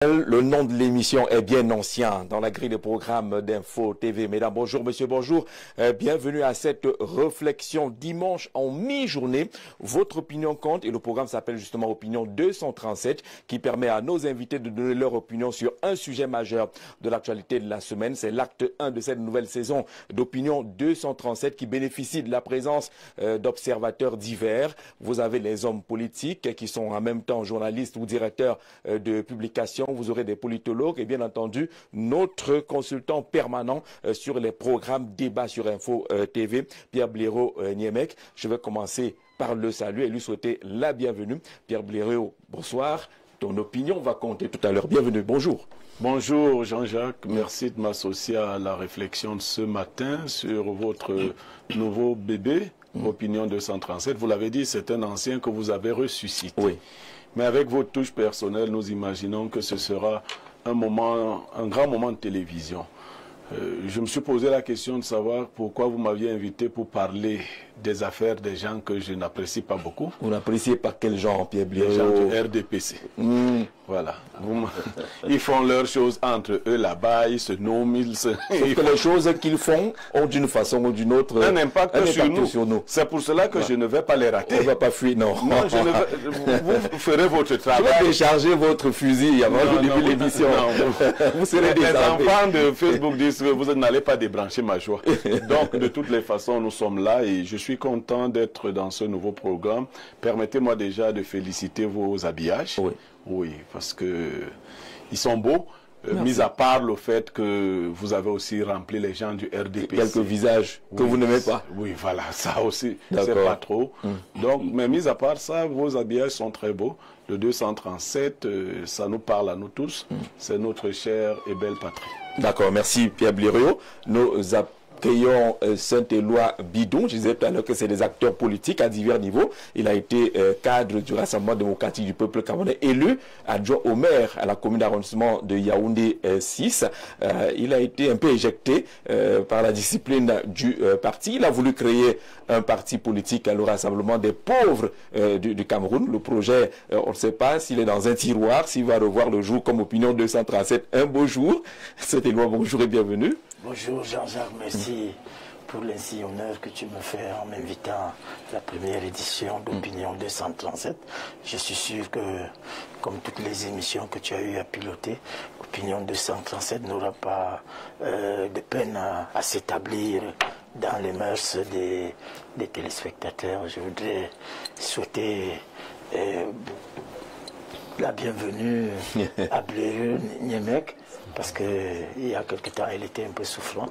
Le nom de l'émission est bien ancien dans la grille des programmes d'Info TV. Mesdames, bonjour, monsieur, bonjour. Bienvenue à cette réflexion dimanche en mi-journée. Votre opinion compte et le programme s'appelle justement Opinion 237 qui permet à nos invités de donner leur opinion sur un sujet majeur de l'actualité de la semaine. C'est l'acte 1 de cette nouvelle saison d'Opinion 237 qui bénéficie de la présence d'observateurs divers. Vous avez les hommes politiques qui sont en même temps journalistes ou directeurs de publications. Vous aurez des politologues et bien entendu notre consultant permanent sur les programmes débat sur Info TV, Pierre Blaireau Niemek. Je vais commencer par le saluer et lui souhaiter la bienvenue. Pierre Blaireau, bonsoir. Ton opinion va compter tout à l'heure. Bienvenue, bonjour. Bonjour Jean-Jacques, merci de m'associer à la réflexion de ce matin sur votre nouveau bébé, Opinion 237. Vous l'avez dit, c'est un ancien que vous avez ressuscité. Oui. Mais avec votre touche personnelle, nous imaginons que ce sera un grand moment de télévision. Je me suis posé la question de savoir pourquoi vous m'aviez invité pour parler des affaires des gens que je n'apprécie pas beaucoup. Vous n'appréciez pas quel genre, Pierre Blaireau? Les gens du RDPC. Voilà. Ils font leurs choses entre eux là-bas, ils se nomment, Sauf que les choses qu'ils font ont d'une façon ou d'une autre un impact sur nous. C'est pour cela que je ne vais pas les rater. On ne va pas fuir, non. Non, vous ferez votre travail. Je vais décharger votre fusil avant le début de l'émission. Vous serez les enfants de Facebook disent que vous n'allez pas débrancher ma joie. Donc, de toutes les façons, nous sommes là et je suis content d'être dans ce nouveau programme. Permettez-moi déjà de féliciter vos habillages. Oui. Oui, parce que ils sont beaux. Mis à part le fait que vous avez aussi rempli les gens du RDPC. Quelques visages que vous n'aimez pas. Oui, voilà, ça aussi, c'est pas trop. Donc, mais mis à part ça, vos habillages sont très beaux. Le 237, ça nous parle à nous tous. C'est notre chère et belle patrie. D'accord, merci Pierre Blaireau. Nous accueillons Saint-Éloi Bidon. Je disais tout à l'heure que c'est des acteurs politiques à divers niveaux. Il a été cadre du Rassemblement démocratique du peuple camerounais, élu adjoint au maire à la commune d'arrondissement de Yaoundé 6. Il a été un peu éjecté par la discipline du parti. Il a voulu créer un parti politique, le Rassemblement des pauvres du Cameroun. Le projet, on ne sait pas s'il est dans un tiroir, s'il va revoir le jour comme Opinion 237 un beau jour. Saint-Éloi, bonjour et bienvenue. Bonjour Jean-Jacques, merci pour l'ainsi honneur que tu me fais en m'invitant à la première édition d'Opinion 237. Je suis sûr que, comme toutes les émissions que tu as eu à piloter, Opinion 237 n'aura pas de peine à s'établir dans les mœurs des téléspectateurs. Je voudrais souhaiter la bienvenue à Blaireau Niemek, parce qu'il y a quelque temps, il était un peu souffrant.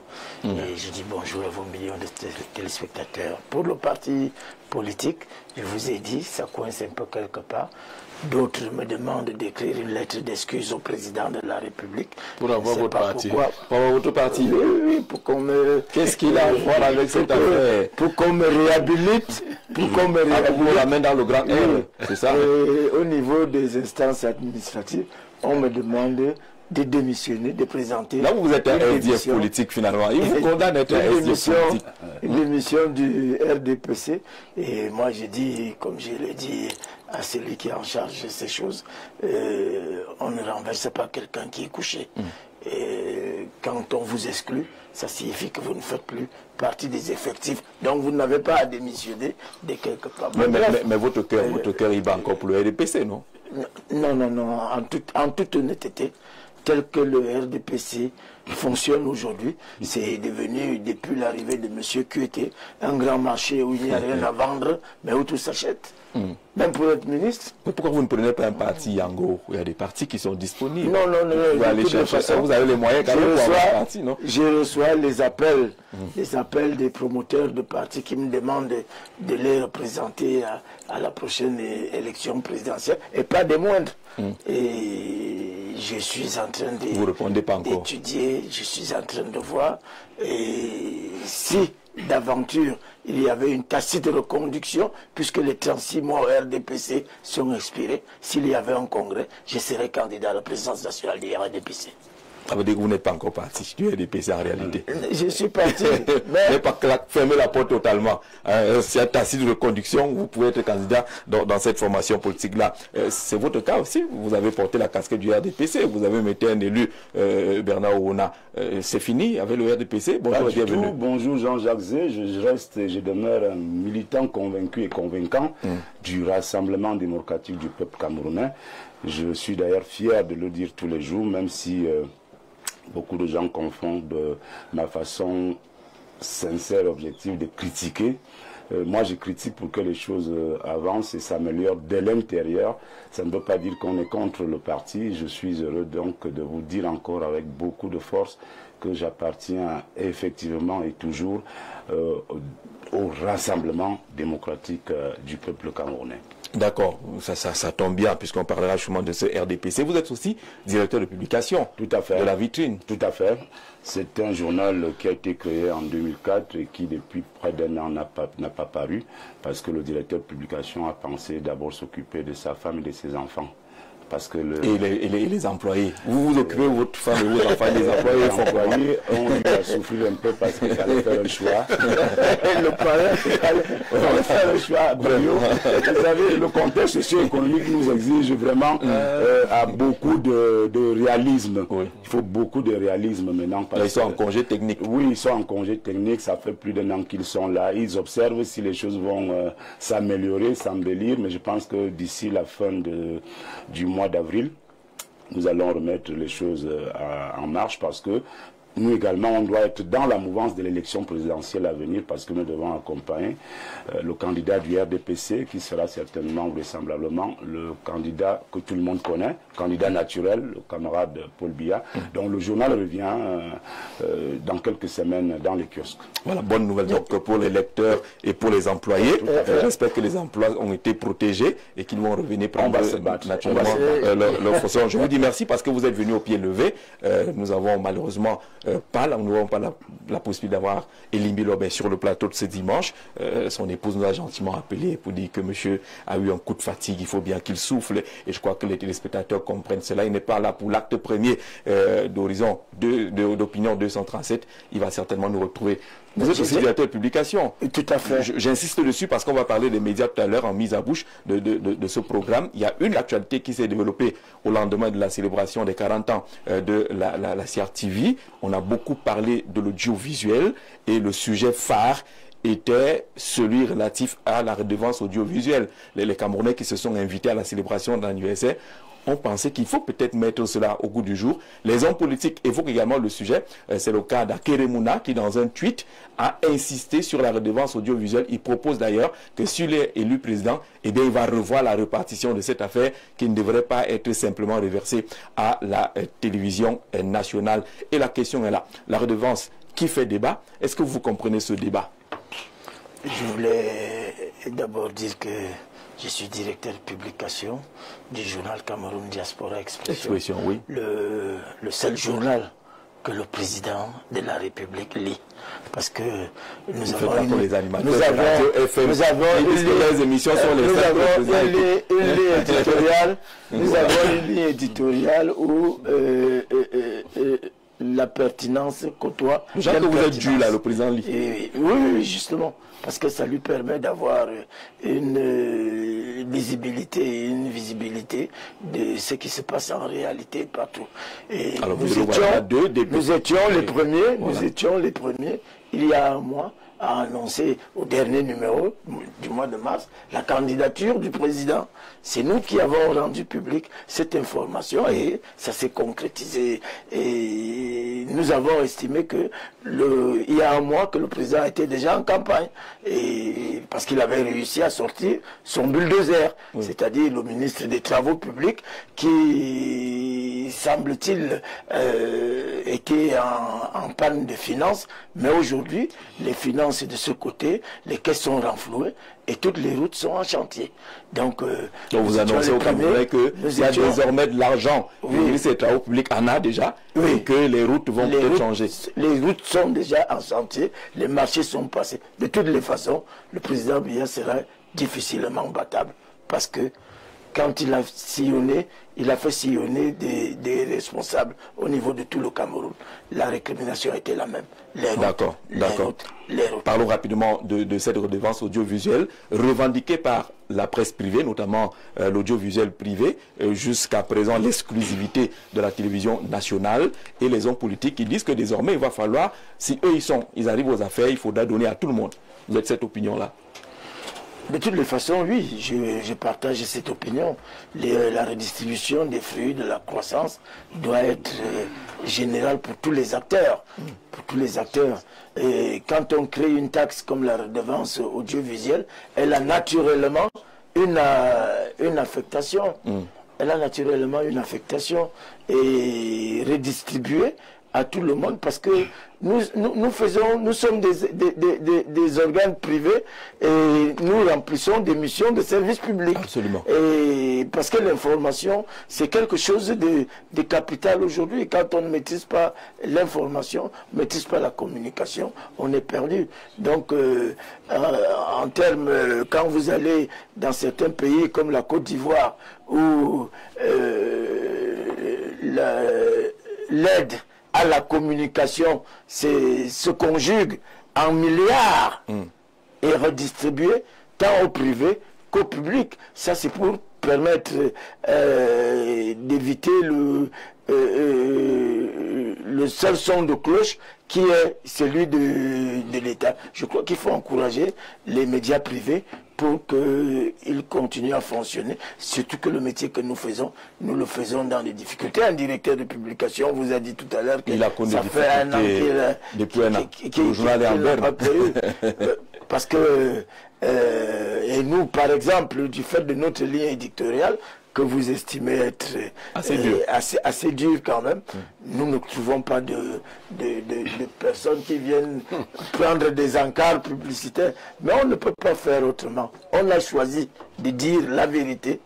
Et je dis bonjour à vos millions de téléspectateurs. Pour le parti politique, je vous ai dit, ça coince un peu quelque part. D'autres me demandent d'écrire une lettre d'excuse au président de la République. Pour avoir votre parti. Pour avoir votre parti. Oui, pour qu'on me... Qu'est-ce qu'il a à voir avec cette affaire? Pour qu'on me réhabilite. Pour qu'on me réhabilite. On la main dans le grand R, c'est ça? Et au niveau des instances administratives, on me demande de démissionner, de présenter... Là où vous êtes un SDF politique finalement, il vous condamne à être un SDF politique. Une émission du RDPC. Et moi je dis, comme je l'ai dit à celui qui est en charge de ces choses, on ne renverse pas quelqu'un qui est couché. Et quand on vous exclut, ça signifie que vous ne faites plus partie des effectifs. Donc vous n'avez pas à démissionner de quelque part. Mais votre cœur, il bat encore pour le RDPC, non? Non. En toute honnêteté, tel que le RDPC fonctionne aujourd'hui, c'est devenu, depuis l'arrivée de M. Kuete, un grand marché où il n'y a rien à vendre, mais où tout s'achète. Même pour être ministre. Mais pourquoi vous ne prenez pas un parti Yango? Il y a des partis qui sont disponibles. Non. Vous allez chercher ça, vous avez les moyens quand même pour avoir un parti, non? Je reçois les appels des promoteurs de partis qui me demandent de les représenter à la prochaine élection présidentielle, et pas des moindres. Et je suis en train Vous répondez pas encore. d'étudier, je suis en train de voir, et si d'aventure il y avait une tacite reconduction, puisque les 36 mois au RDPC sont expirés, s'il y avait un congrès, je serais candidat à la présidence nationale du RDPC. Ça veut dire que vous n'êtes pas encore parti du RDPC en réalité. Je suis parti. Mais pas fermer la porte totalement. C'est un tacite de conduction, vous pouvez être candidat dans cette formation politique-là. C'est votre cas aussi. Vous avez porté la casquette du RDPC. Vous avez mis un élu, Bernard Ouna. C'est fini avec le RDPC. Bonjour et bienvenue. Bonjour Jean-Jacques Zé. Je demeure un militant convaincu et convaincant du Rassemblement démocratique du peuple camerounais. Je suis d'ailleurs fier de le dire tous les jours, même si beaucoup de gens confondent ma façon sincère et objective de critiquer. Moi, je critique pour que les choses avancent et s'améliorent dès l'intérieur. Ça ne veut pas dire qu'on est contre le parti. Je suis heureux donc de vous dire encore avec beaucoup de force que j'appartiens effectivement et toujours au Rassemblement démocratique du peuple camerounais. D'accord, ça tombe bien puisqu'on parlera justement de ce RDPC. Vous êtes aussi directeur de publication. Tout à fait. De la vitrine. Tout à fait. C'est un journal qui a été créé en 2004 et qui depuis près d'un an n'a pas paru parce que le directeur de publication a pensé d'abord s'occuper de sa femme et de ses enfants. Parce que et les employés. Vous vous occupez de votre femme et vos enfants, les employés on lui a souffert un peu parce qu'il fallait faire un choix. Le parrain, il fallait faire un choix. Vous savez, le contexte socio-économique nous exige vraiment à beaucoup de réalisme. Oui. Il faut beaucoup de réalisme maintenant. Parce ils sont en congé technique. Oui, ils sont en congé technique. Ça fait plus d'un an qu'ils sont là. Ils observent si les choses vont s'améliorer, s'embellir. Mais je pense que d'ici la fin du mois d'avril, nous allons remettre les choses en marche parce que nous également, on doit être dans la mouvance de l'élection présidentielle à venir parce que nous devons accompagner le candidat du RDPC qui sera certainement, vraisemblablement, le candidat que tout le monde connaît, candidat naturel, le camarade Paul Biya. Donc le journal revient dans quelques semaines dans les kiosques. Voilà, bonne nouvelle donc pour les lecteurs et pour les employés. J'espère que les emplois ont été protégés et qu'ils vont revenir prendre naturellement leur fonction. Je vous dis merci parce que vous êtes venu au pied levé. Nous avons malheureusement nous n'avons pas la possibilité d'avoir Elie Mbilobé sur le plateau de ce dimanche. Son épouse nous a gentiment appelé pour dire que monsieur a eu un coup de fatigue, il faut bien qu'il souffle. Et je crois que les téléspectateurs comprennent cela. Il n'est pas là pour l'acte premier d'Horizon d'Opinion 237. Il va certainement nous retrouver. Vous êtes aussi directeur de publication. Tout à fait. J'insiste dessus parce qu'on va parler des médias tout à l'heure en mise à bouche de ce programme. Il y a une actualité qui s'est développée au lendemain de la célébration des 40 ans de la CRTV. On a beaucoup parlé de l'audiovisuel et le sujet phare était celui relatif à la redevance audiovisuelle. Les Camerounais qui se sont invités à la célébration de l'anniversaire ont pensé qu'il faut peut-être mettre cela au goût du jour. Les hommes politiques évoquent également le sujet. C'est le cas d'Akeremouna qui, dans un tweet, a insisté sur la redevance audiovisuelle. Il propose d'ailleurs que s'il est élu président, eh bien, il va revoir la répartition de cette affaire qui ne devrait pas être simplement reversée à la télévision nationale. Et la question est là. La redevance qui fait débat, est-ce que vous comprenez ce débat? Je voulais d'abord dire que je suis directeur de publication du journal Cameroun Diaspora Expression. Oui. Le seul journal que le président de la République lit. Parce que nous avons une ligne éditoriale où la pertinence côtoie. Déjà que vous êtes dû là, le président lit. Oui, justement. Parce que ça lui permet d'avoir une visibilité et une visibilité de ce qui se passe en réalité partout. Et alors, nous étions les premiers, il y a un mois, à annoncer au dernier numéro du mois de mars la candidature du président. C'est nous qui avons rendu public cette information et ça s'est concrétisé. Et nous avons estimé que il y a un mois que le président était déjà en campagne et parce qu'il avait réussi à sortir son bulldozer, c'est-à-dire le ministre des Travaux publics qui, semble-t-il, était en panne de finances, mais aujourd'hui, les finances de ce côté, les caisses sont renflouées et toutes les routes sont en chantier. Donc vous annoncez au Cameroun qu'il y a désormais de l'argent. Le ministre des Travaux publics en a déjà et que les routes vont peut-être changer. Les routes sont déjà en chantier, les marchés sont passés. De toutes les façons, le président Biya sera difficilement battable parce que quand il a sillonné, il a fait sillonner des responsables au niveau de tout le Cameroun. La récrimination était la même. D'accord. Parlons rapidement de cette redevance audiovisuelle revendiquée par la presse privée, notamment l'audiovisuel privé, jusqu'à présent l'exclusivité de la télévision nationale, et les hommes politiques qui disent que désormais il va falloir, si eux ils arrivent aux affaires, il faudra donner à tout le monde. Vous êtes cette opinion-là? De toutes les façons, oui, je partage cette opinion. La redistribution des fruits de la croissance doit être générale pour tous les acteurs. Pour tous les acteurs. Et quand on crée une taxe comme la redevance audiovisuelle, elle a naturellement une affectation. Elle a naturellement une affectation et redistribuée à tout le monde, parce que nous sommes des organes privés et nous remplissons des missions de service public. Absolument. Et parce que l'information, c'est quelque chose de capital aujourd'hui. Quand on ne maîtrise pas l'information, ne maîtrise pas la communication, on est perdu. Donc, en termes, quand vous allez dans certains pays comme la Côte d'Ivoire, où l'aide à la communication se conjugue en milliards et redistribué tant au privé qu'au public. Ça, c'est pour permettre d'éviter le seul son de cloche qui est celui de l'État. Je crois qu'il faut encourager les médias privés pour qu'ils continuent à fonctionner, surtout que le métier que nous le faisons dans des difficultés. Un directeur de publication vous a dit tout à l'heure que ça fait un an qu'il n'a pas payé. Parce que, et nous, par exemple, du fait de notre ligne éditoriale, que vous estimez être assez dur quand même, nous ne trouvons pas de personnes qui viennent prendre des encarts publicitaires. Mais on ne peut pas faire autrement. On a choisi de dire la vérité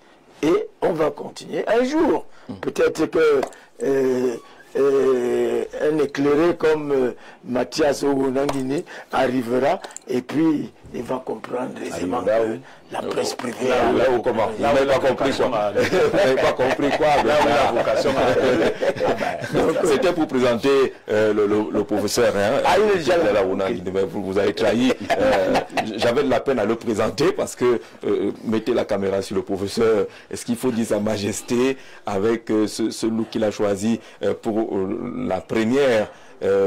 et on va continuer. Un jour, peut-être que un éclairé comme Mathias Ogonangini arrivera et puis il va comprendre aisément que la presse privée... Vous n'avez pas compris quoi? Vous n'avez pas compris quoi? C'était pour présenter le professeur. Vous avez trahi. J'avais de la peine à le présenter parce que mettez la caméra sur le professeur. Est-ce qu'il faut dire Sa Majesté avec ce look qu'il a choisi pour la première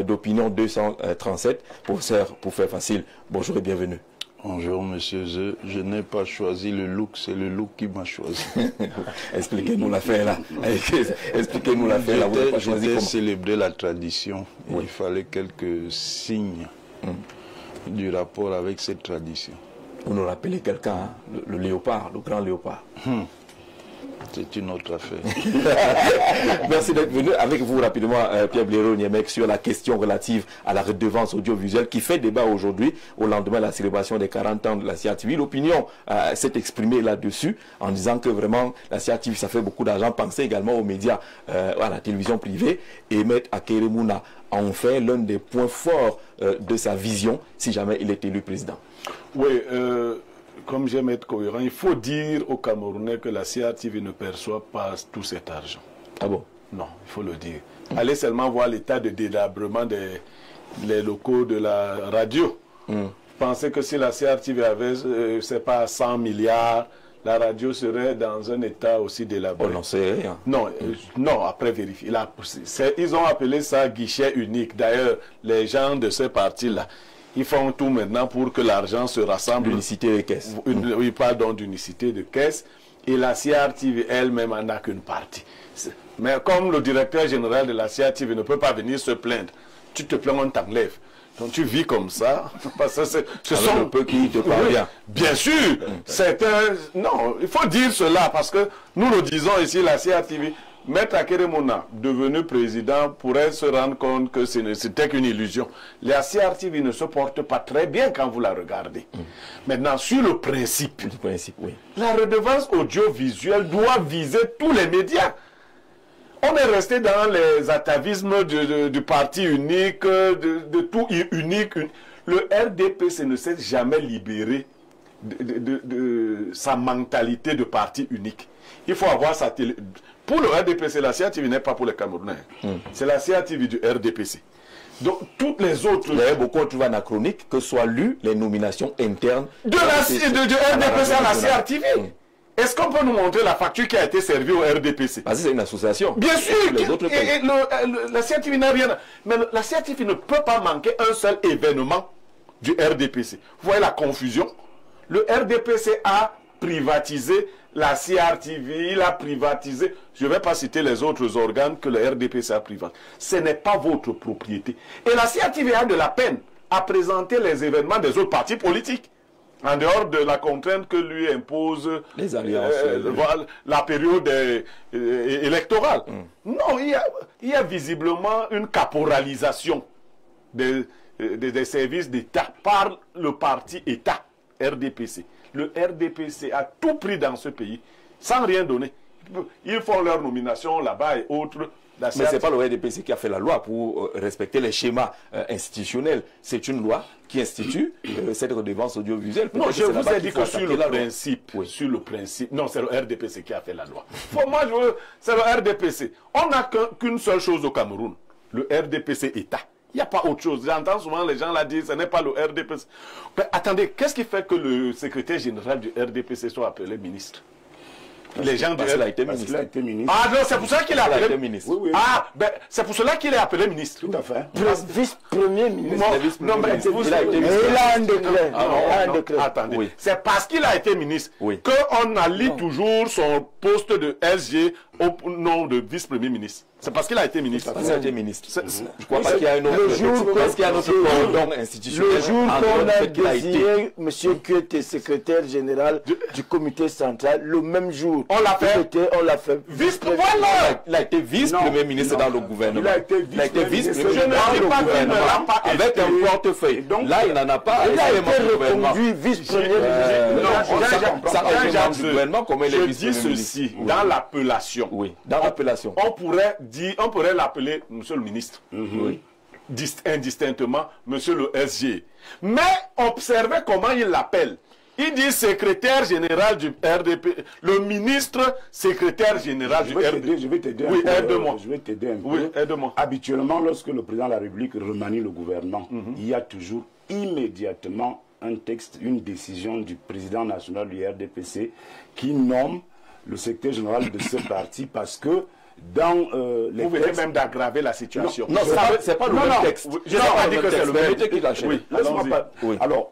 d'Opinion 237? Professeur, pour faire facile, bonjour et bienvenue. Bonjour Monsieur Zeu, je n'ai pas choisi le look, c'est le look qui m'a choisi. Expliquez-nous l'affaire là. Expliquez-nous l'affaire là. J'étais célébrer la tradition. Oui. Il fallait quelques signes du rapport avec cette tradition. Vous nous rappelez quelqu'un, hein? Le léopard, le grand léopard. C'est une autre affaire. Merci d'être venu. Avec vous rapidement, Pierre Blaireau-Niémec, sur la question relative à la redevance audiovisuelle qui fait débat aujourd'hui, au lendemain de la célébration des 40 ans de la CIATV. L'opinion s'est exprimée là-dessus en disant que vraiment la CIATV, ça fait beaucoup d'argent. Pensez également aux médias, à la télévision privée. Et Maître Akeremouna en fait l'un des points forts de sa vision si jamais il est élu président. Oui, comme j'aime être cohérent, il faut dire aux Camerounais que la CIATV ne perçoit pas tout cet argent. Ah bon? Non, il faut le dire. Allez seulement voir l'état de délabrement des locaux de la radio. Pensez que si la CIATV avait, c'est pas 100 milliards, la radio serait dans un état aussi délabré. On n'en sait rien. Non, non, après vérifier. Ils ont appelé ça guichet unique. D'ailleurs, les gens de ce parti-là, ils font tout maintenant pour que l'argent se rassemble. L'unicité des caisses. Oui, pardon, d'unicité de caisse. Et la CIATV elle-même en a qu'une partie. Mais comme le directeur général de la CIATV ne peut pas venir se plaindre, tu te plains, on t'enlève. Donc tu vis comme ça. Parce que ce sont un peu qui te parle bien. Bien sûr. Non, il faut dire cela parce que nous le disons ici, la CIATV. Maître Akeremouna, devenu président, pourrait se rendre compte que c'était qu'une illusion. La CIATV ne se porte pas très bien quand vous la regardez. Maintenant, sur le principe, oui. La redevance audiovisuelle doit viser tous les médias. On est resté dans les atavismes du parti unique, de tout unique. Le RDPC ne s'est jamais libéré de sa mentalité de parti unique. Il faut avoir sa télé. Pour le RDPC, la CRTV n'est pas pour les Camerounais. C'est la CRTV du RDPC. Donc, toutes les autres... Il y avait beaucoup de anachroniques que soient lues les nominations internes du RDPC à la CRTV. Est-ce qu'on peut nous montrer la facture qui a été servie au RDPC? Parce que c'est une association. Bien sûr, la CRTV n'a rien. Mais la CRTV ne peut pas manquer un seul événement du RDPC. Vous voyez la confusion? Le RDPC a privatisé la CRTV, il a privatisé. Je ne vais pas citer les autres organes que le RDPC a privatisé. Ce n'est pas votre propriété. Et la CRTV a de la peine à présenter les événements des autres partis politiques. En dehors de la contrainte que lui impose les alliances, la période électorale. Non, il y a visiblement une caporalisation des services d'État par le parti État, RDPC. Le RDPC a tout pris dans ce pays, sans rien donner. Ils font leur nomination là-bas et autres. Mais ce n'est pas le RDPC qui a fait la loi pour respecter les schémas institutionnels. C'est une loi qui institue cette redevance audiovisuelle. Non, je vous ai dit que sur le principe, non, c'est le RDPC qui a fait la loi. C'est le RDPC. On n'a qu'une seule chose au Cameroun, le RDPC État. Il n'y a pas autre chose. J'entends souvent les gens la dire, ce n'est pas le RDPC. Mais attendez, qu'est-ce qui fait que le secrétaire général du RDPC soit appelé ministre? Les gens parce qu'il a été ministre. Ah non, c'est pour ça qu'il est appelé ministre. Oui, oui. Ah, ben, c'est pour cela qu'il est appelé ministre. Tout à fait. Vice-premier ministre. Non, mais il a un décret. Attendez. Oui. C'est parce qu'il a été ministre qu'on allie toujours son poste de SG au nom de vice-premier ministre. C'est parce qu'il a été ministre. Parce qu'il a été ministre. Je crois pas qu'il y a un autre cordon institutionnel. Le jour qu'on a désigné M. Kyoté, secrétaire général du comité central, le même jour, on l'a fait. Vice-premier. Il a été vice-premier ministre dans le gouvernement. Il a été vice-premier ministre dans le gouvernement avec un portefeuille. Là, il n'en a pas. Il a été reconduit vice-premier ministre. Ça représente le gouvernement comme il est je dis ceci, dans l'appellation. Oui, dans l'appellation. On pourrait l'appeler Monsieur le ministre. Oui. Indistinctement, Monsieur le SG. Mais observez comment il l'appelle. Il dit secrétaire général du RDP, le ministre secrétaire général du RDP. Je vais t'aider oui, aide-moi. Je vais t'aider un peu. Oui, aide-moi. Habituellement, lorsque le président de la République remanie le gouvernement, il y a toujours immédiatement un texte, une décision du président national du RDPC qui nomme le secrétaire général de ce parti parce que dans les vous venez même d'aggraver la situation. Non, c'est pas le même texte. Je n'ai pas dit que c'est le même texte qu'il a changé. Alors,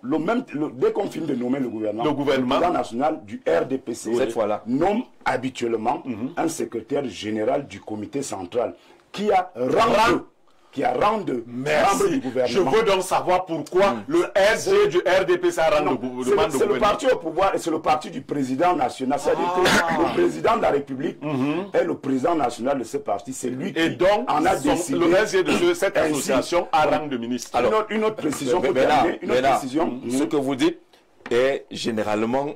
dès qu'on finit de nommer le gouvernement, le président national du RDPC cette fois-là nomme habituellement un secrétaire général du comité central qui a rang de membre du gouvernement. Je veux donc savoir pourquoi le SG du RDPC a rang de gouvernement. C'est le parti au pouvoir et c'est le parti du président national. C'est-à-dire que le président de la République est le président national de ce parti. C'est lui qui en a décidé. Le SG de cette association a rang de ministre. Alors, une autre précision pour terminer. Ce que vous dites est généralement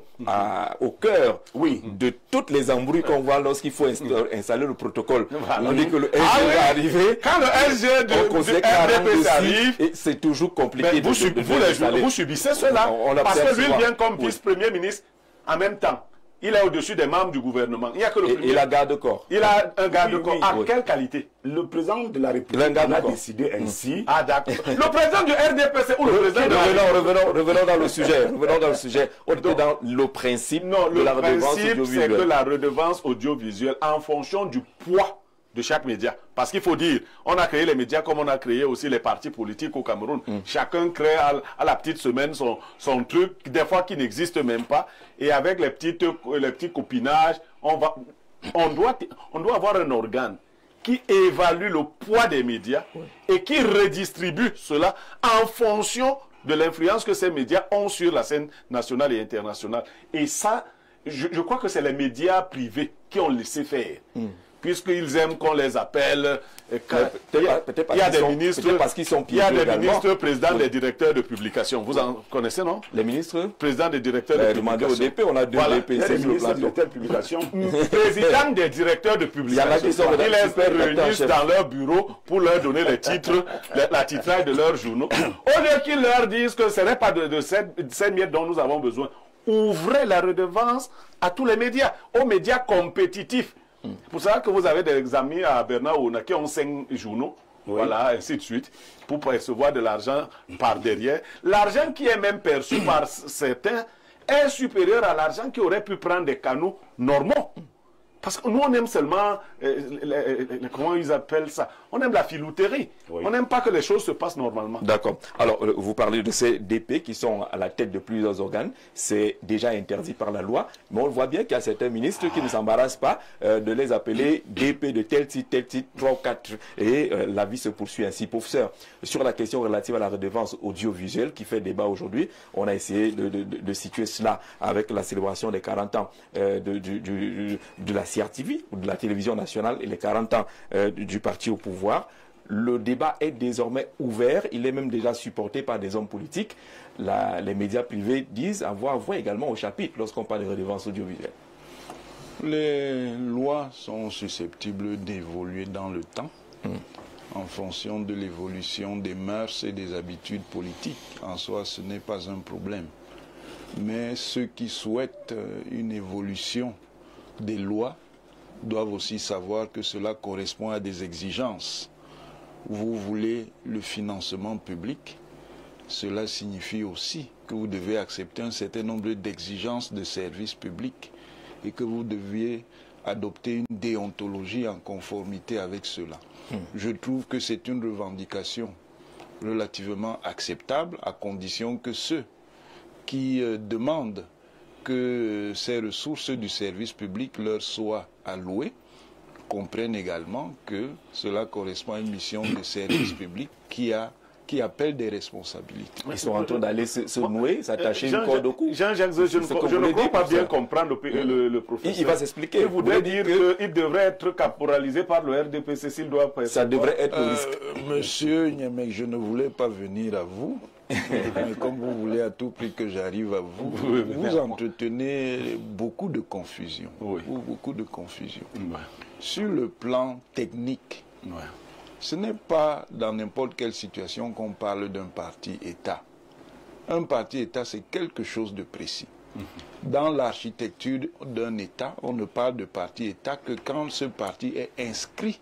au cœur de toutes les embrouilles qu'on voit lorsqu'il faut installer le protocole. On dit que le SG va arriver. Quand le SG du RDPC arrive, c'est toujours compliqué. Vous subissez cela. Parce que lui vient comme vice-premier ministre en même temps. Il est au-dessus des membres du gouvernement. Il y a que le premier. Il a garde-corps. Il a un garde-corps. À quelle qualité? Le président de la République a décidé ainsi. Ah d'accord. Le président du RDPC ou le président de revenons dans le sujet. Revenons dans le sujet. On était dans le principe de la redevance audiovisuelle. Le principe, c'est que la redevance audiovisuelle, en fonction du poids de chaque média. Parce qu'il faut dire, on a créé les médias comme on a créé aussi les partis politiques au Cameroun. Chacun crée à la petite semaine son truc, des fois qui n'existe même pas. Et avec les petits copinages, on doit avoir un organe qui évalue le poids des médias et qui redistribue cela en fonction de l'influence que ces médias ont sur la scène nationale et internationale. Et ça, je crois que c'est les médias privés qui ont laissé faire. Puisqu'ils aiment qu'on les appelle. Il y a des ministres, parce qu'ils sont il y a des ministres présidents des directeurs de publication. Vous en connaissez, non? Les ministres présidents des directeurs de publication. Au DP, on a deux DP, ministres des directeurs de publication. Président des directeurs de publication. Ils les réunissent dans leur bureau pour leur donner les titres, la titrage de leurs journaux. Au lieu qu'ils leur disent que ce n'est pas de ces miettes dont nous avons besoin. ouvrez la redevance à tous les médias, aux médias compétitifs. Pour ça que vous avez des amis à Bernard Ouna qui ont 5 journaux, voilà, ainsi de suite, pour recevoir de l'argent par derrière. L'argent qui est même perçu par certains est supérieur à l'argent qui aurait pu prendre des canaux normaux. Parce que nous, on aime seulement, comment ils appellent ça? On aime la filouterie. Oui. On n'aime pas que les choses se passent normalement. D'accord. Alors, vous parlez de ces DP qui sont à la tête de plusieurs organes. C'est déjà interdit par la loi. Mais on voit bien qu'il y a certains ministres qui ne s'embarrassent pas de les appeler DP de tel titre, 3 ou 4. Et la vie se poursuit ainsi. Professeur, sur la question relative à la redevance audiovisuelle qui fait débat aujourd'hui, on a essayé de situer cela avec la célébration des 40 ans de la CRTV, ou de la télévision nationale, et les 40 ans du parti au pouvoir. Le débat est désormais ouvert, il est même déjà supporté par des hommes politiques. Les médias privés disent avoir voix également au chapitre lorsqu'on parle de redevance audiovisuelle. Les lois sont susceptibles d'évoluer dans le temps en fonction de l'évolution des mœurs et des habitudes politiques. En soi, ce n'est pas un problème. Mais ceux qui souhaitent une évolution des lois doivent aussi savoir que cela correspond à des exigences. Vous voulez le financement public, cela signifie aussi que vous devez accepter un certain nombre d'exigences de services publics et que vous deviez adopter une déontologie en conformité avec cela. Je trouve que c'est une revendication relativement acceptable à condition que ceux qui demandent que ces ressources du service public leur soient allouées, comprennent également que cela correspond à une mission de service public qui appelle des responsabilités. Ils sont en train d'aller se nouer, s'attacher une corde au cou. Jean-Jacques, je ne crois pas bien comprendre le professeur. Il va s'expliquer. Il voudrait dire qu'il devrait être caporalisé par le RDPC s'il doit pas être. Ça devrait être le risque. Monsieur Niamey, je ne voulais pas venir à vous. Mais comme vous voulez à tout prix que j'arrive à vous, vous entretenez beaucoup de confusion. Oui. Beaucoup de confusion. Ouais. Sur le plan technique, ce n'est pas dans n'importe quelle situation qu'on parle d'un parti-État. Un parti-État, c'est quelque chose de précis. Dans l'architecture d'un État, on ne parle de parti-État que quand ce parti est inscrit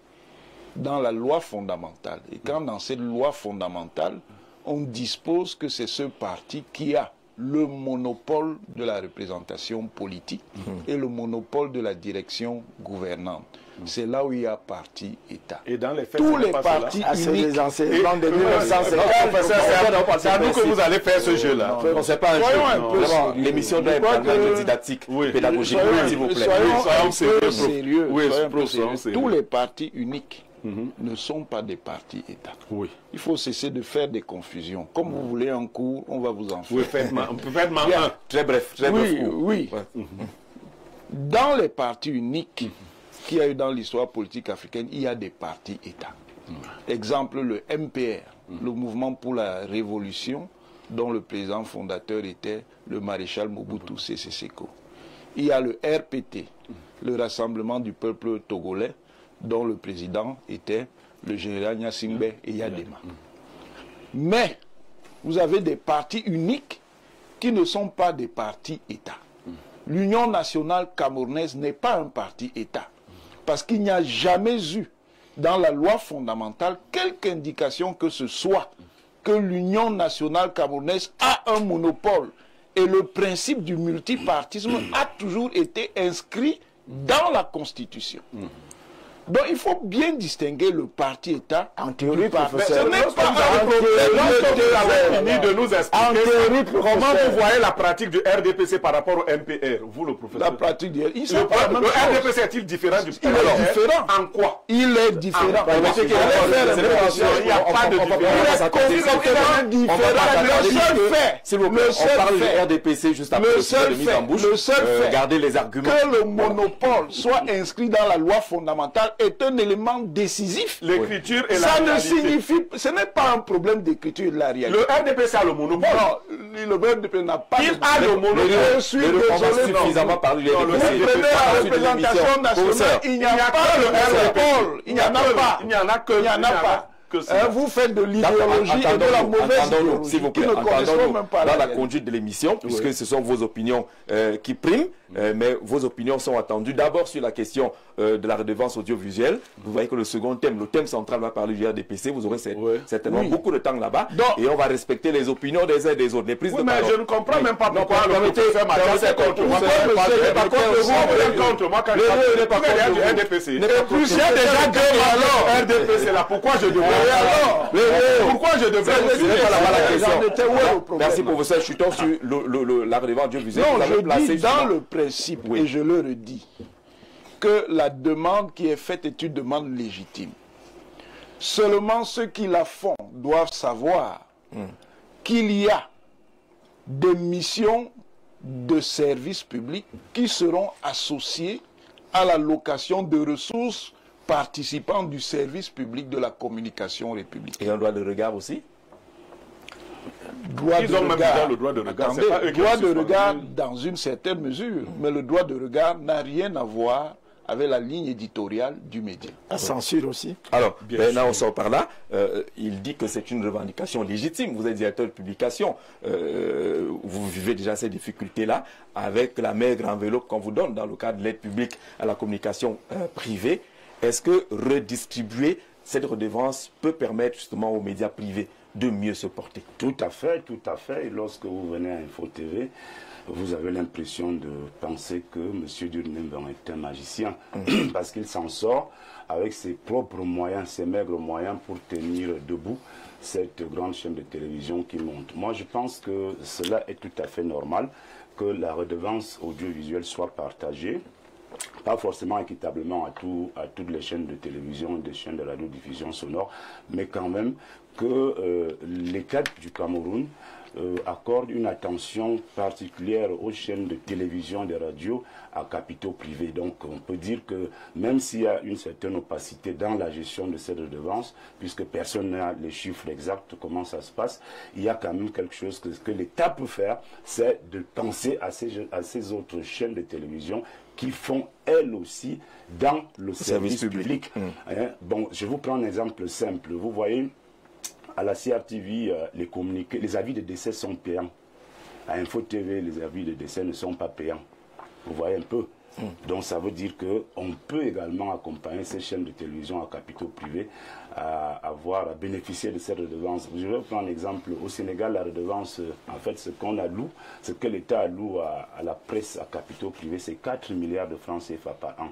dans la loi fondamentale. Et quand dans cette loi fondamentale, on dispose que c'est ce parti qui a le monopole de la représentation politique et le monopole de la direction gouvernante. C'est là où il y a parti-État. Et dans les faits, tous les partis uniques... C'est à nous que vous allez faire ce jeu-là. On ne sait pas un jeu. L'émission doit être un jeu didactique, pédagogique, s'il vous plaît. Soyons sérieux. Tous les partis uniques ne sont pas des partis-États. Oui. Il faut cesser de faire des confusions. Comme vous voulez un cours, on va vous en faire. Oui, faites-moi un. Très bref. Oui. Dans les partis uniques qu'il y a eu dans l'histoire politique africaine, il y a des partis-États. Exemple, le MPR, le Mouvement pour la Révolution, dont le président fondateur était le maréchal Mobutu Sese Seko. Il y a le RPT, le Rassemblement du peuple togolais, dont le président était le général Gnassingbé et Yadema. Mais vous avez des partis uniques qui ne sont pas des partis-États. L'Union nationale camerounaise n'est pas un parti-État. Parce qu'il n'y a jamais eu dans la loi fondamentale quelque indication que ce soit que l'Union nationale camerounaise a un monopole. Et le principe du multipartisme a toujours été inscrit dans la Constitution. Donc il faut bien distinguer le parti-État. En théorie, professeur, ce n'est pas un problème de nous expliquer comment vous voyez la pratique du RDPC par rapport au MPR, vous le professeur. La pratique du RDPC. Le RDPC est-il différent du MPR? Il est différent. En quoi? Il est différent. Il n'y a pas de différence. On parle du RDPC juste après. Le seul fait regardez les arguments. Que le monopole soit inscrit dans la loi fondamentale est un élément décisif. L'écriture et la réalité. Ça ne signifie, ce n'est pas un problème d'écriture et de la réalité. Le RDPC a le monopole. Non, le RDPC n'a pas Il a le monopole. Je suis désolé. Suffisamment parlé du RDPC. Prenez la représentation nationale, il n'y a pas le monopole. Il n'y en a pas. Il n'y en a que. Il n'y en a pas. que ça. Vous faites de l'idéologie et de la mauvaise idéologie. S'il vous plaît, dans la conduite de l'émission, puisque ce sont vos opinions qui priment, mais vos opinions sont attendues d'abord sur la question de la redevance audiovisuelle. Vous voyez que le second thème, le thème central va parler du RDPC. Vous aurez certainement beaucoup de temps là-bas. Et on va respecter les opinions des uns et des autres. Les prises de parole. Mais je ne comprends même pas pourquoi le professeur Mathias est contre moi. Contre moi quand je parle du RDPC. Il y a déjà deux alors RDPC là. Pourquoi je devrais pourquoi je devrais Merci professeur. Chutons sur la redevance audiovisuelle. Non, je dis dans le principe, et je le redis, que la demande qui est faite est une demande légitime. Seulement ceux qui la font doivent savoir qu'il y a des missions de service public qui seront associées à la location de ressources participant du service public de la communication républicaine. Et un droit de regard aussi? Ils ont même déjà le droit de regard. Attendez, droit de regard dans une certaine mesure, mais le droit de regard n'a rien à voir avec la ligne éditoriale du média. La censure aussi. Alors, maintenant on sort par là. Il dit que c'est une revendication légitime. Vous êtes directeur de publication. Vous vivez déjà ces difficultés-là avec la maigre enveloppe qu'on vous donne dans le cadre de l'aide publique à la communication privée. Est-ce que redistribuer cette redevance peut permettre justement aux médias privés de mieux se porter? Tout à fait, tout à fait. Et lorsque vous venez à Info TV, vous avez l'impression de penser que M. Durnemban est un magicien parce qu'il s'en sort avec ses propres moyens, ses maigres moyens pour tenir debout cette grande chaîne de télévision qui monte. Moi, je pense que cela est tout à fait normal, que la redevance audiovisuelle soit partagée, pas forcément équitablement à toutes les chaînes de télévision, des chaînes de radiodiffusion sonore, mais quand même que l'État du Cameroun accorde une attention particulière aux chaînes de télévision et de radio à capitaux privés. Donc on peut dire que même s'il y a une certaine opacité dans la gestion de cette redevance, puisque personne n'a les chiffres exacts de comment ça se passe, il y a quand même quelque chose que l'État peut faire, c'est de penser à ces autres chaînes de télévision qui font elles aussi dans le service public. Bon, je vous prends un exemple simple. Vous voyez, à la CRTV, les avis de décès sont payants. À Info TV, les avis de décès ne sont pas payants. Vous voyez un peu. Donc ça veut dire qu'on peut également accompagner ces chaînes de télévision à capitaux privés à bénéficier de cette redevance. Je vais prendre un exemple. Au Sénégal, la redevance, en fait, ce qu'on alloue, ce que l'État alloue à la presse à capitaux privés, c'est 4 milliards de francs CFA par an.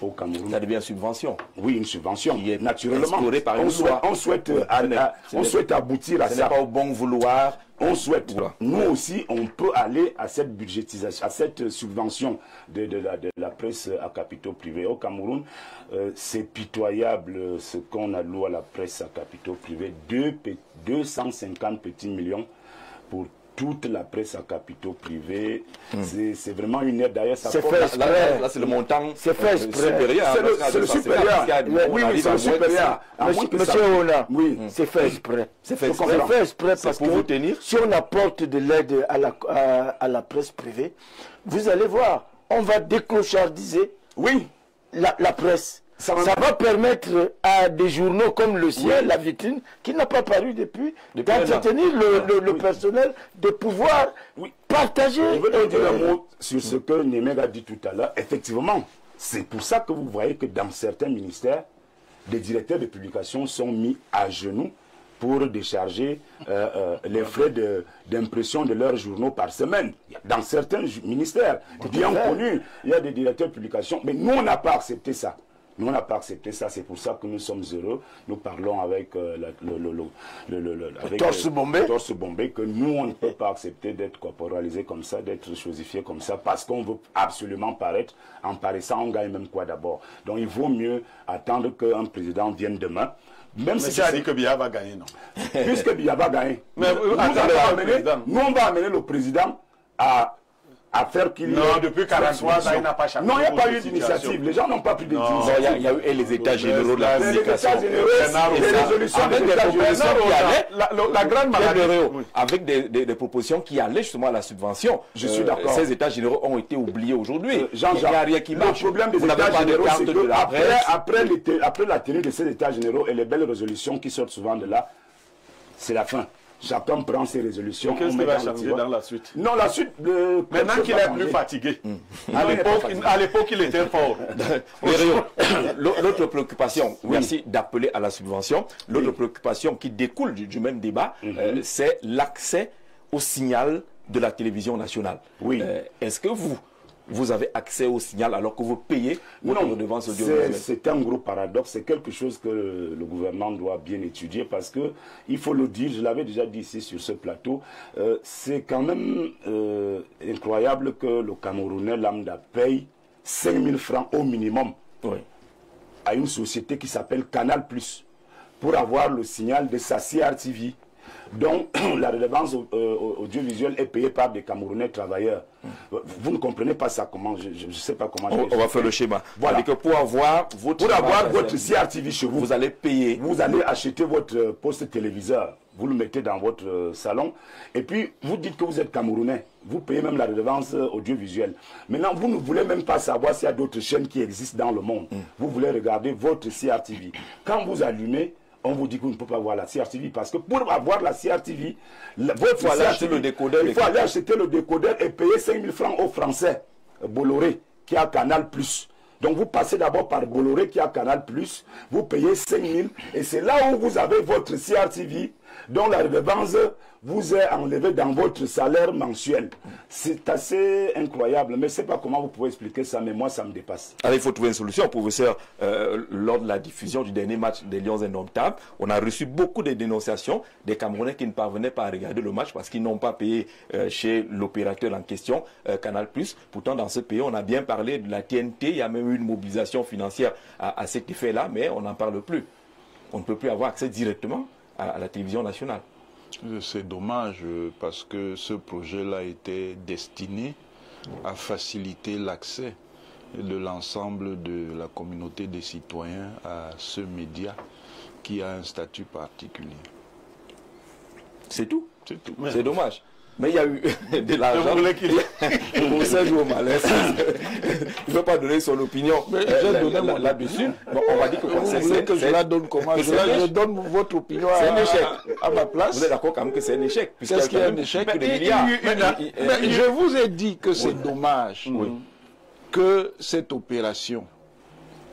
Au Cameroun. Ça devient une subvention. Oui, une subvention. Qui est naturellement. Par on souhaite aboutir à ça. Ce n'est pas au bon vouloir. On souhaite. Nous aussi, on peut aller à cette budgétisation, à cette subvention de la presse à capitaux privés. Au Cameroun, c'est pitoyable ce qu'on alloue à la presse à capitaux privés. 250 petits millions pour toute la presse à capitaux privés. C'est vraiment une aide. D'ailleurs, ça fait là, c'est le montant. C'est fait supérieur. C'est le supérieur. Oui, c'est le supérieur. Monsieur Ona, c'est fait exprès. C'est fait exprès parce pour vous tenir. Si on apporte de l'aide à la presse privée, vous allez voir, on va déclochardiser la presse. Ça va permettre à des journaux comme le sien, La Vitrine, qui n'a pas paru depuis d'entretenir le personnel, de pouvoir partager. Je veux dire un mot sur ce que Némeg a dit tout à l'heure. Effectivement, c'est pour ça que vous voyez que dans certains ministères, des directeurs de publication sont mis à genoux pour décharger les frais d'impression de leurs journaux par semaine. Dans certains ministères, bien connus, il y a des directeurs de publication, mais nous, on n'a pas accepté ça. Nous, on n'a pas accepté ça, c'est pour ça que nous sommes heureux. Nous parlons avec Torse Bombé, que nous, on ne peut pas accepter d'être corporalisé comme ça, d'être chosifié comme ça, parce qu'on veut absolument paraître. En paraissant, on gagne même quoi d'abord. Donc, il vaut mieux attendre qu'un président vienne demain. Même si ça dit que Biya va gagner, non? Puisque Biya va gagner. Mais nous, on va amener le président à à faire qu'il y ait... Non, depuis 43 ans, il n'a pas changé. Non, il n'y a pas eu situation. d'initiative. Les gens n'ont pas pris Non, d'initiative. il y a eu les états généraux de la Les communication. états généraux, les résolutions Avec des des états propositions généraux. qui allaient, La grande maladie. avec des propositions qui allaient justement à la subvention. Je suis d'accord. Ces états généraux ont été oubliés aujourd'hui. Il n'y a Jean-Jacques, rien qui marche. le problème des Vous n'avez états pas de généraux, carte c'est de la presse. après la tenue de ces états généraux et les belles résolutions qui sortent souvent de là, c'est la fin. Chacun prend ses résolutions. Qu'est-ce qui va changer dans la suite? Non, la suite... Maintenant qu'il est plus fatigué. À l'époque, il était fort. L'autre préoccupation, merci d'appeler à la subvention, l'autre préoccupation qui découle du même débat, c'est l'accès au signal de la télévision nationale. Oui. Est-ce que vous avez accès au signal alors que vous payez votre redevance audiovisuelle? C'est un gros paradoxe, c'est quelque chose que le gouvernement doit bien étudier parce que, il faut le dire, je l'avais déjà dit ici sur ce plateau, c'est quand même incroyable que le Camerounais lambda paye 5 000 francs au minimum à une société qui s'appelle Canal+, pour avoir le signal de sa CRTV. Donc, la redevance audiovisuelle est payée par des Camerounais travailleurs. Vous ne comprenez pas ça comment, je ne sais pas comment. On va faire le schéma. Voilà. Que pour avoir votre CRTV chez vous, vous allez payer. Vous allez acheter votre poste téléviseur, vous le mettez dans votre salon, et puis vous dites que vous êtes Camerounais. Vous payez même la redevance audiovisuelle. Maintenant, vous ne voulez même pas savoir s'il y a d'autres chaînes qui existent dans le monde. Vous voulez regarder votre CRTV. Quand vous allumez, on vous dit que vous ne pouvez pas voir la CRTV parce que pour avoir la CRTV, il faut aller acheter le décodeur. Il faut aller acheter le décodeur et payer 5 000 francs aux Français, Bolloré, qui a Canal+. Donc vous passez d'abord par Bolloré qui a Canal+, vous payez 5 000 et c'est là où vous avez votre CRTV dont la redevance vous est enlevée dans votre salaire mensuel. C'est assez incroyable, mais je ne sais pas comment vous pouvez expliquer ça, mais moi ça me dépasse. Alors il faut trouver une solution, professeur. Lors de la diffusion du dernier match des Lions Indomptables, on a reçu beaucoup de dénonciations des Camerounais qui ne parvenaient pas à regarder le match parce qu'ils n'ont pas payé chez l'opérateur en question, Canal+. Pourtant dans ce pays, on a bien parlé de la TNT, il y a même eu une mobilisation financière à cet effet-là, mais on n'en parle plus. On ne peut plus avoir accès directement à la télévision nationale. C'est dommage parce que ce projet-là était destiné à faciliter l'accès de l'ensemble de la communauté des citoyens à ce média qui a un statut particulier. C'est tout. C'est tout. C'est dommage. Mais il y a eu de l'argent. Pour ça, joue au malaise. Il ne veut pas donner son opinion là-dessus. Bon, on va dire que vous voulez que je la donne comment? Je donne votre opinion à ma place. Vous êtes d'accord quand même que c'est un échec? Qu'est-ce qu'il y a un échec? Mais je vous ai dit que c'est dommage que cette opération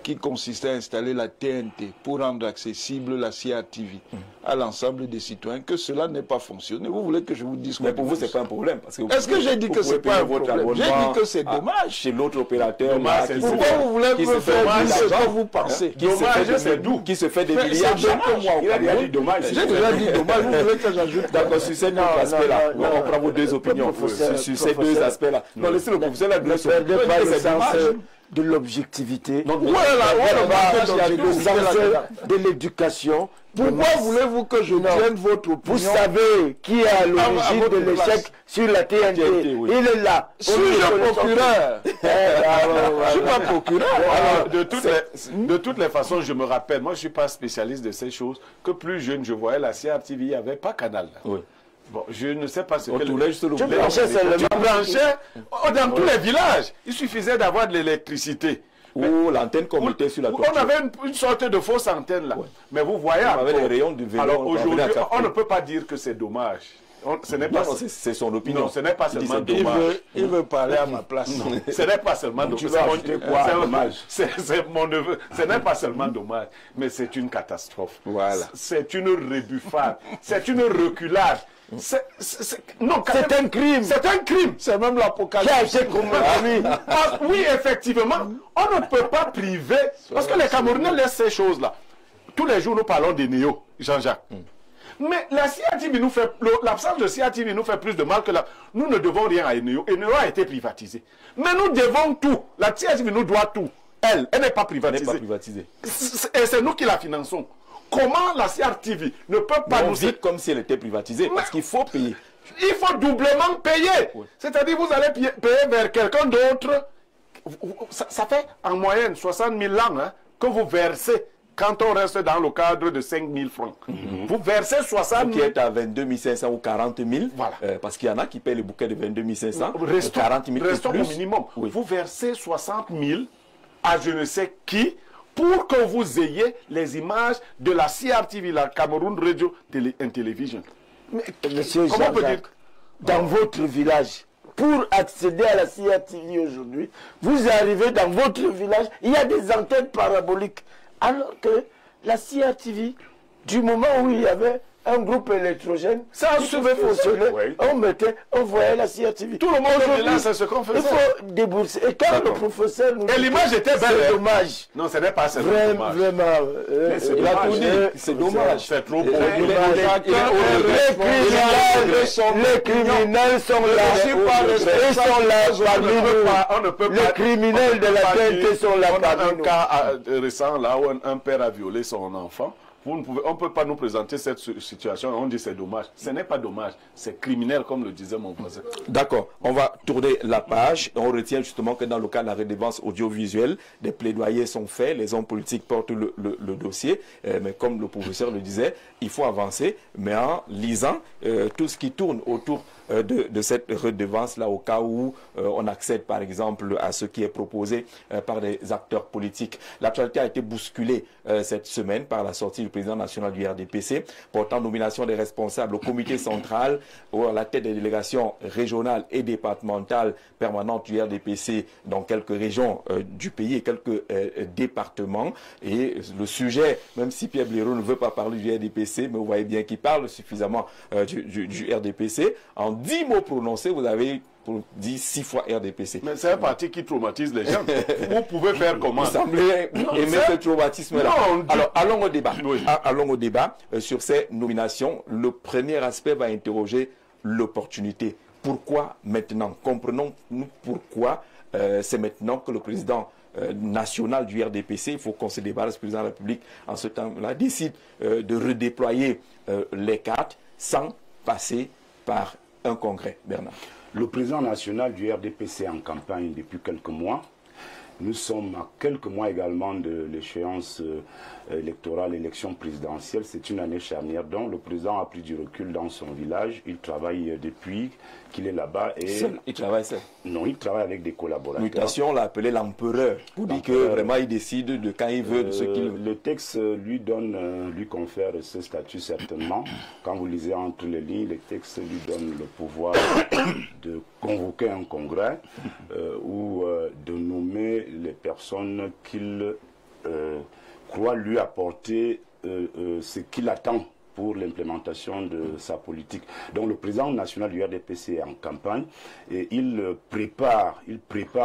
qui consistait à installer la TNT pour rendre accessible la CRTV à l'ensemble des citoyens, que cela n'ait pas fonctionné. Vous voulez que je vous dise quoi? Mais pour vous, ce n'est pas un problème. Est-ce que j'ai dit que ce n'est pas un problème? J'ai dit que c'est dommage. Chez l'autre opérateur, pourquoi vous voulez me faire dire ce que vous pensez? Dommage, c'est d'où? Qui se fait des milliards. Il a déjà dit dommage. J'ai déjà dit dommage. Vous voulez que j'ajoute? D'accord, sur ces deux aspects-là, on prend vos deux opinions. Sur ces deux aspects-là. Non, laissez le professeur là donner son opinion. C'est dommage. De l'objectivité, de l'éducation. Pourquoi voulez-vous que je tienne votre opinion? Vous savez qui est à l'origine de l'échec sur la TNT. Il est là. Je suis le procureur. Je suis pas procureur. De toutes les façons, je me rappelle, moi je ne suis pas spécialiste de ces choses, que plus jeune je voyais la CRTV, il n'y avait pas Canal. Oui. Bon, je ne sais pas ce que... Tu branchais dans tous les villages. Il suffisait d'avoir de l'électricité. Ou l'antenne qu'on mettait sur la toiture. On avait une sorte de fausse antenne là. Mais vous voyez... On avait les rayons du vélo. Alors aujourd'hui, on ne peut pas dire que c'est dommage. Ce n'est pas... c'est son opinion. Non, ce n'est pas seulement dommage. Il veut parler à ma place. Ce n'est pas seulement dommage. C'est mon neveu. Ce n'est pas seulement dommage, mais c'est une catastrophe. Voilà. C'est une rebuffade. C'est une reculade. C'est un crime. C'est un crime. C'est même l'apocalypse. Oui, effectivement. On ne peut pas priver. Parce que les Camerounais laissent ces choses-là. Tous les jours, nous parlons des néo, Jean-Jacques. Mais la CRTV nous fait, l'absence de CRTV nous fait plus de mal que la... Nous ne devons rien à Eneo. Eneo a été privatisé. Mais nous devons tout. La CRTV nous doit tout. Elle n'est pas privatisée. Et c'est nous qui la finançons. Comment la CRTV ne peut pas nous dire comme si elle était privatisée? Parce qu'il faut payer. Il faut doublement payer. Oui. C'est-à-dire vous allez payer vers quelqu'un d'autre. Ça fait en moyenne 60 000 ans hein, que vous versez quand on reste dans le cadre de 5 000 francs. Vous versez 60 000. Qui est à 22 500 ou 40 000. Voilà. Parce qu'il y en a qui payent le bouquet de 22 500. 40 000 restons au minimum. Oui. Vous versez 60 000 à je ne sais qui pour que vous ayez les images de la CRTV, la Cameroun Radio and Television. Mais, monsieur comment on peut dire dans votre village, pour accéder à la CRTV aujourd'hui, vous arrivez dans votre village, il y a des antennes paraboliques. Alors que la CRTV, du moment où il y avait un groupe électrogène, ça pouvait fonctionner. Oui. On voyait la CRTV. Tout le monde est là, c'est ce qu'on faisait. Il faut débourser. Et quand le professeur nous dit... Et l'image était belle. C'est dommage. Non, ce n'est pas ça. Vraiment. C'est dommage. C'est trop beau. Les criminels sont là. Ils sont là parmi nous. Les criminels de la TNT sont là parmi nous. On a un cas récent là où un père a violé son enfant. On ne peut pas nous présenter cette situation, on dit c'est dommage. Ce n'est pas dommage, c'est criminel comme le disait mon voisin. D'accord, on va tourner la page. On retient justement que dans le cas de la redevance audiovisuelle, des plaidoyers sont faits, les hommes politiques portent le dossier, mais comme le professeur le disait, il faut avancer, mais en lisant tout ce qui tourne autour de cette redevance-là, au cas où on accède par exemple à ce qui est proposé par des acteurs politiques. L'actualité a été bousculée cette semaine par la sortie du président national du RDPC, portant nomination des responsables au comité central ou à la tête des délégations régionales et départementales permanentes du RDPC dans quelques régions du pays et quelques départements. Et le sujet, même si Pierre Blaireau ne veut pas parler du RDPC, mais vous voyez bien qu'il parle suffisamment du RDPC, en 10 mots prononcés, vous avez dit 6 fois RDPC. Mais c'est un parti qui traumatise les gens. Vous pouvez faire comment? Vous semblez aimer ce traumatisme-là. Alors, allons au débat. Oui. Allons au débat sur ces nominations. Le premier aspect va interroger l'opportunité. Pourquoi maintenant? Comprenons-nous pourquoi c'est maintenant que le président national du RDPC, il faut qu'on se débarrasse, le président de la République en ce temps-là, décide de redéployer les cartes sans passer par un congrès. Bernard. Le président national du RDPC est en campagne depuis quelques mois. Nous sommes à quelques mois également de l'échéance électorale, élection présidentielle. C'est une année charnière dont le président a pris du recul dans son village. Il travaille depuis qu'il est là-bas. Il travaille seul? Non, il travaille avec des collaborateurs. Mutation, on l'a appelé l'empereur. Pour dire que vraiment il décide de quand il veut, de ce qu'il veut. Le texte lui confère ce statut certainement. Quand vous lisez entre les lignes, le texte lui donne le pouvoir de convoquer un congrès ou de nommer les personnes qu'il croit lui apporter ce qu'il attend pour l'implémentation de sa politique. Donc le président national du RDPC est en campagne et il prépare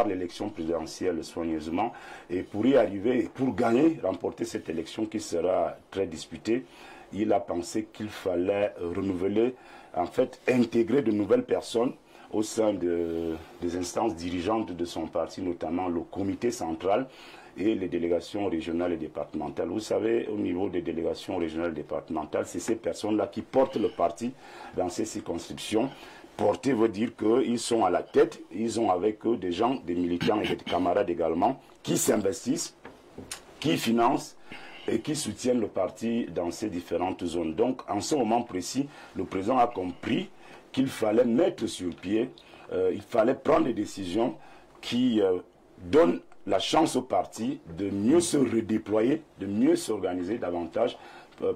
l'élection présidentielle soigneusement. Et pour y arriver, pour gagner, remporter cette élection qui sera très disputée, il a pensé qu'il fallait renouveler, en fait, intégrer de nouvelles personnes au sein des instances dirigeantes de son parti, notamment le comité central et les délégations régionales et départementales. Vous savez, au niveau des délégations régionales et départementales, c'est ces personnes-là qui portent le parti dans ces circonscriptions. Porter veut dire qu'ils sont à la tête, ils ont avec eux des gens, des militants et des camarades également, qui s'investissent, qui financent et qui soutiennent le parti dans ces différentes zones. Donc, en ce moment précis, le président a compris qu'il fallait mettre sur pied, il fallait prendre des décisions qui donnent la chance au parti de mieux se redéployer, de mieux s'organiser davantage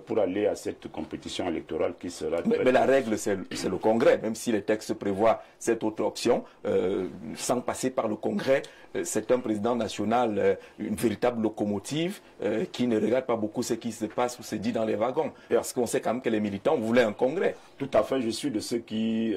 pour aller à cette compétition électorale qui sera... Mais la règle, c'est le Congrès, même si les textes prévoient cette autre option, sans passer par le Congrès, c'est un président national, une véritable locomotive qui ne regarde pas beaucoup ce qui se passe ou se dit dans les wagons. Parce qu'on sait quand même que les militants voulaient un Congrès. Tout à fait, je suis de ceux qui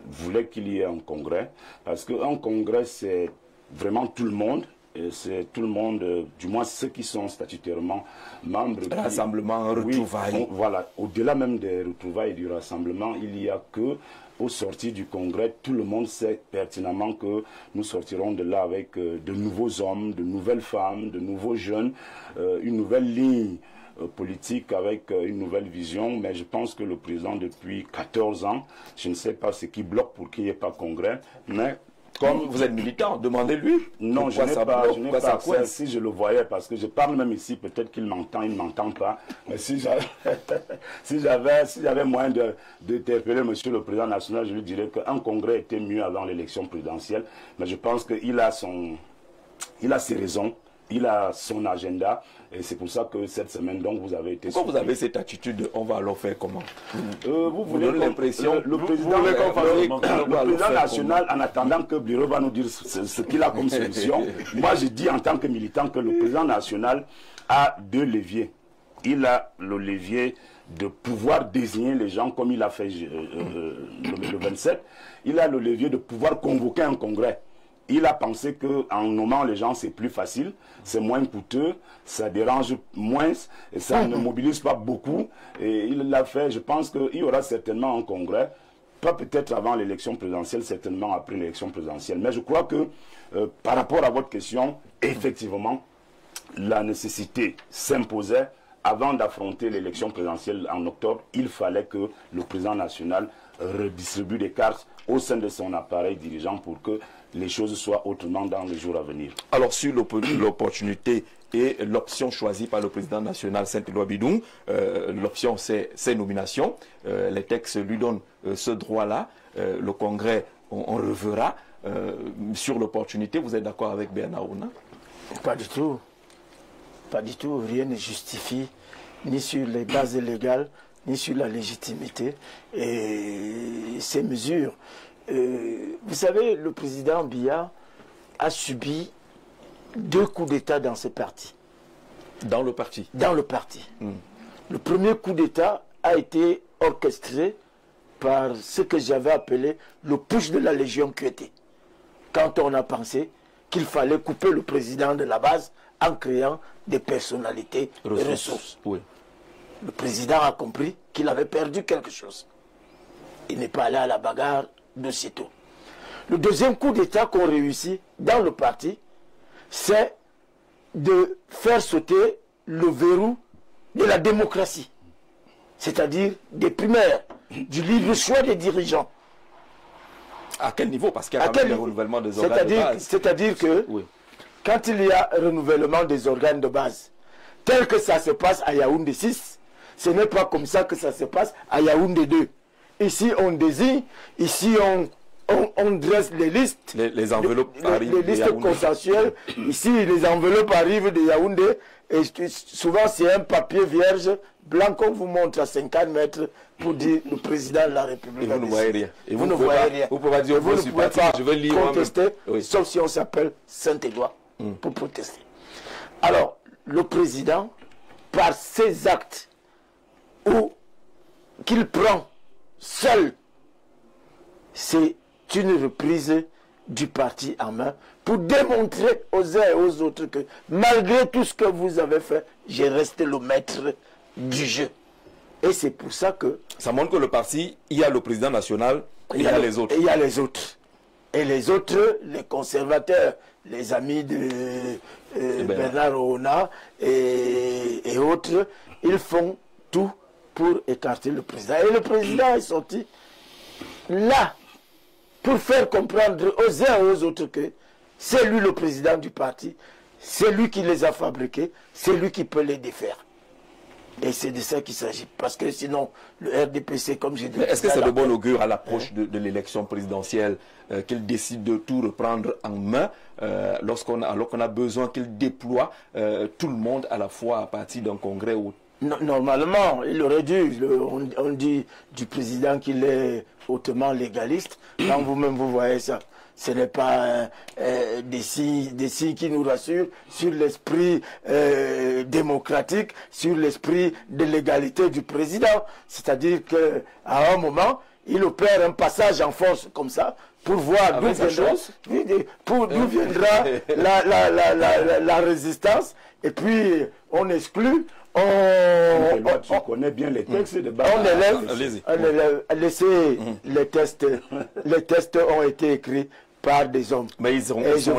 voulaient qu'il y ait un Congrès, parce qu'un Congrès, c'est vraiment tout le monde. C'est tout le monde, du moins ceux qui sont statutairement membres. Rassemblement, retrouvailles. Oui, voilà, au-delà même des retrouvailles et du rassemblement, il n'y a que, au sortir du congrès, tout le monde sait pertinemment que nous sortirons de là avec de nouveaux hommes, de nouvelles femmes, de nouveaux jeunes, une nouvelle ligne politique avec une nouvelle vision, mais je pense que le président, depuis 14 ans, je ne sais pas ce qui bloque pour qu'il n'y ait pas congrès, mais... Comme vous êtes militant, demandez-lui. Non, je n'ai pas accès. Si je le voyais, parce que je parle même ici, peut-être qu'il m'entend, il ne m'entend pas. Mais si j'avais moyen d'interpeller Monsieur le Président national, je lui dirais qu'un congrès était mieux avant l'élection présidentielle. Mais je pense qu'il a ses raisons. Il a son agenda et c'est pour ça que cette semaine, donc, vous avez été... Pourquoi vous avez cette attitude, on va alors faire comment? Vous voulez l'impression... Le président national, en attendant que Bliro va nous dire ce qu'il a comme solution, moi je dis en tant que militant que le président national a deux leviers. Il a le levier de pouvoir désigner les gens comme il a fait le 27. Il a le levier de pouvoir convoquer un congrès. Il a pensé qu'en nommant les gens, c'est plus facile, c'est moins coûteux, ça dérange moins, et ça ne mobilise pas beaucoup. Et il l'a fait, je pense qu'il y aura certainement un congrès, pas peut-être avant l'élection présidentielle, certainement après l'élection présidentielle. Mais je crois que par rapport à votre question, effectivement, la nécessité s'imposait. Avant d'affronter l'élection présidentielle en octobre, il fallait que le président national redistribue des cartes au sein de son appareil dirigeant pour que les choses soient autrement dans les jours à venir. Alors, sur l'opportunité et l'option choisie par le président national Saint-Éloi Bidoum, l'option c'est ses nominations. Les textes lui donnent ce droit-là. Le Congrès, on reverra. Sur l'opportunité, vous êtes d'accord avec Bernard Ouna? Pas du tout. Pas du tout. Rien ne justifie, ni sur les bases légales, ni sur la légitimité. Et ces mesures... vous savez, le président Biya a subi 2 coups d'État dans ce parti. Dans le parti? Dans le parti. Le premier coup d'État a été orchestré par ce que j'avais appelé le push de la Légion QT. Quand on a pensé qu'il fallait couper le président de la base en créant des personnalités et ressources. Oui. Le président a compris qu'il avait perdu quelque chose. Il n'est pas allé à la bagarre de sitôt. Le deuxième coup d'État qu'on réussit dans le parti, c'est de faire sauter le verrou de la démocratie. C'est-à-dire des primaires, du libre choix des dirigeants. À quel niveau? Parce qu'il y a le renouvellement des organes de base. C'est-à-dire que quand il y a renouvellement des organes de base, tel que ça se passe à Yaoundé 6, ce n'est pas comme ça que ça se passe à Yaoundé 2. Ici, on désigne, ici, on dresse les listes. Les enveloppes arrivent les listes consensuelles. Ici, les enveloppes arrivent de Yaoundé. Et souvent, c'est un papier vierge, blanc, qu'on vous montre à 50 mètres pour dire le président de la République. Et vous ne voyez rien. Et vous ne voyez rien. Vous pouvez dire, vous ne pouvez pas je vais lire contester, sauf si on s'appelle Saint-Éloi pour protester. Alors, le président, par ses actes, ou qu'il prend seul, c'est une reprise du parti en main pour démontrer aux uns et aux autres que malgré tout ce que vous avez fait, j'ai resté le maître du jeu. Et c'est pour ça que... Ça montre que le parti, il y a le président national, il y a les autres. Et il y a les autres. Et les autres, les conservateurs, les amis de Bernard Ouna et autres, ils font tout pour écarter le président. Et le président est sorti là pour faire comprendre aux uns et aux autres que c'est lui le président du parti, c'est lui qui les a fabriqués, c'est lui qui peut les défaire. Et c'est de ça qu'il s'agit. Parce que sinon, le RDPC, comme j'ai dit... Est-ce que c'est de bon augure à l'approche de l'élection présidentielle qu'il décide de tout reprendre en main alors qu'on a besoin qu'il déploie tout le monde à la fois à partir d'un congrès ou... Normalement, il aurait dû. On dit du président qu'il est hautement légaliste. Quand vous-même vous voyez ça, ce n'est pas des signes qui nous rassurent sur l'esprit démocratique, sur l'esprit de l'égalité du président. C'est-à-dire qu'à un moment, il opère un passage en force comme ça pour voir d'où viendra la résistance. Et puis, on exclut. Tu connais bien les textes de base. Les tests ont été écrits par des hommes. Mais ils sont là, et ce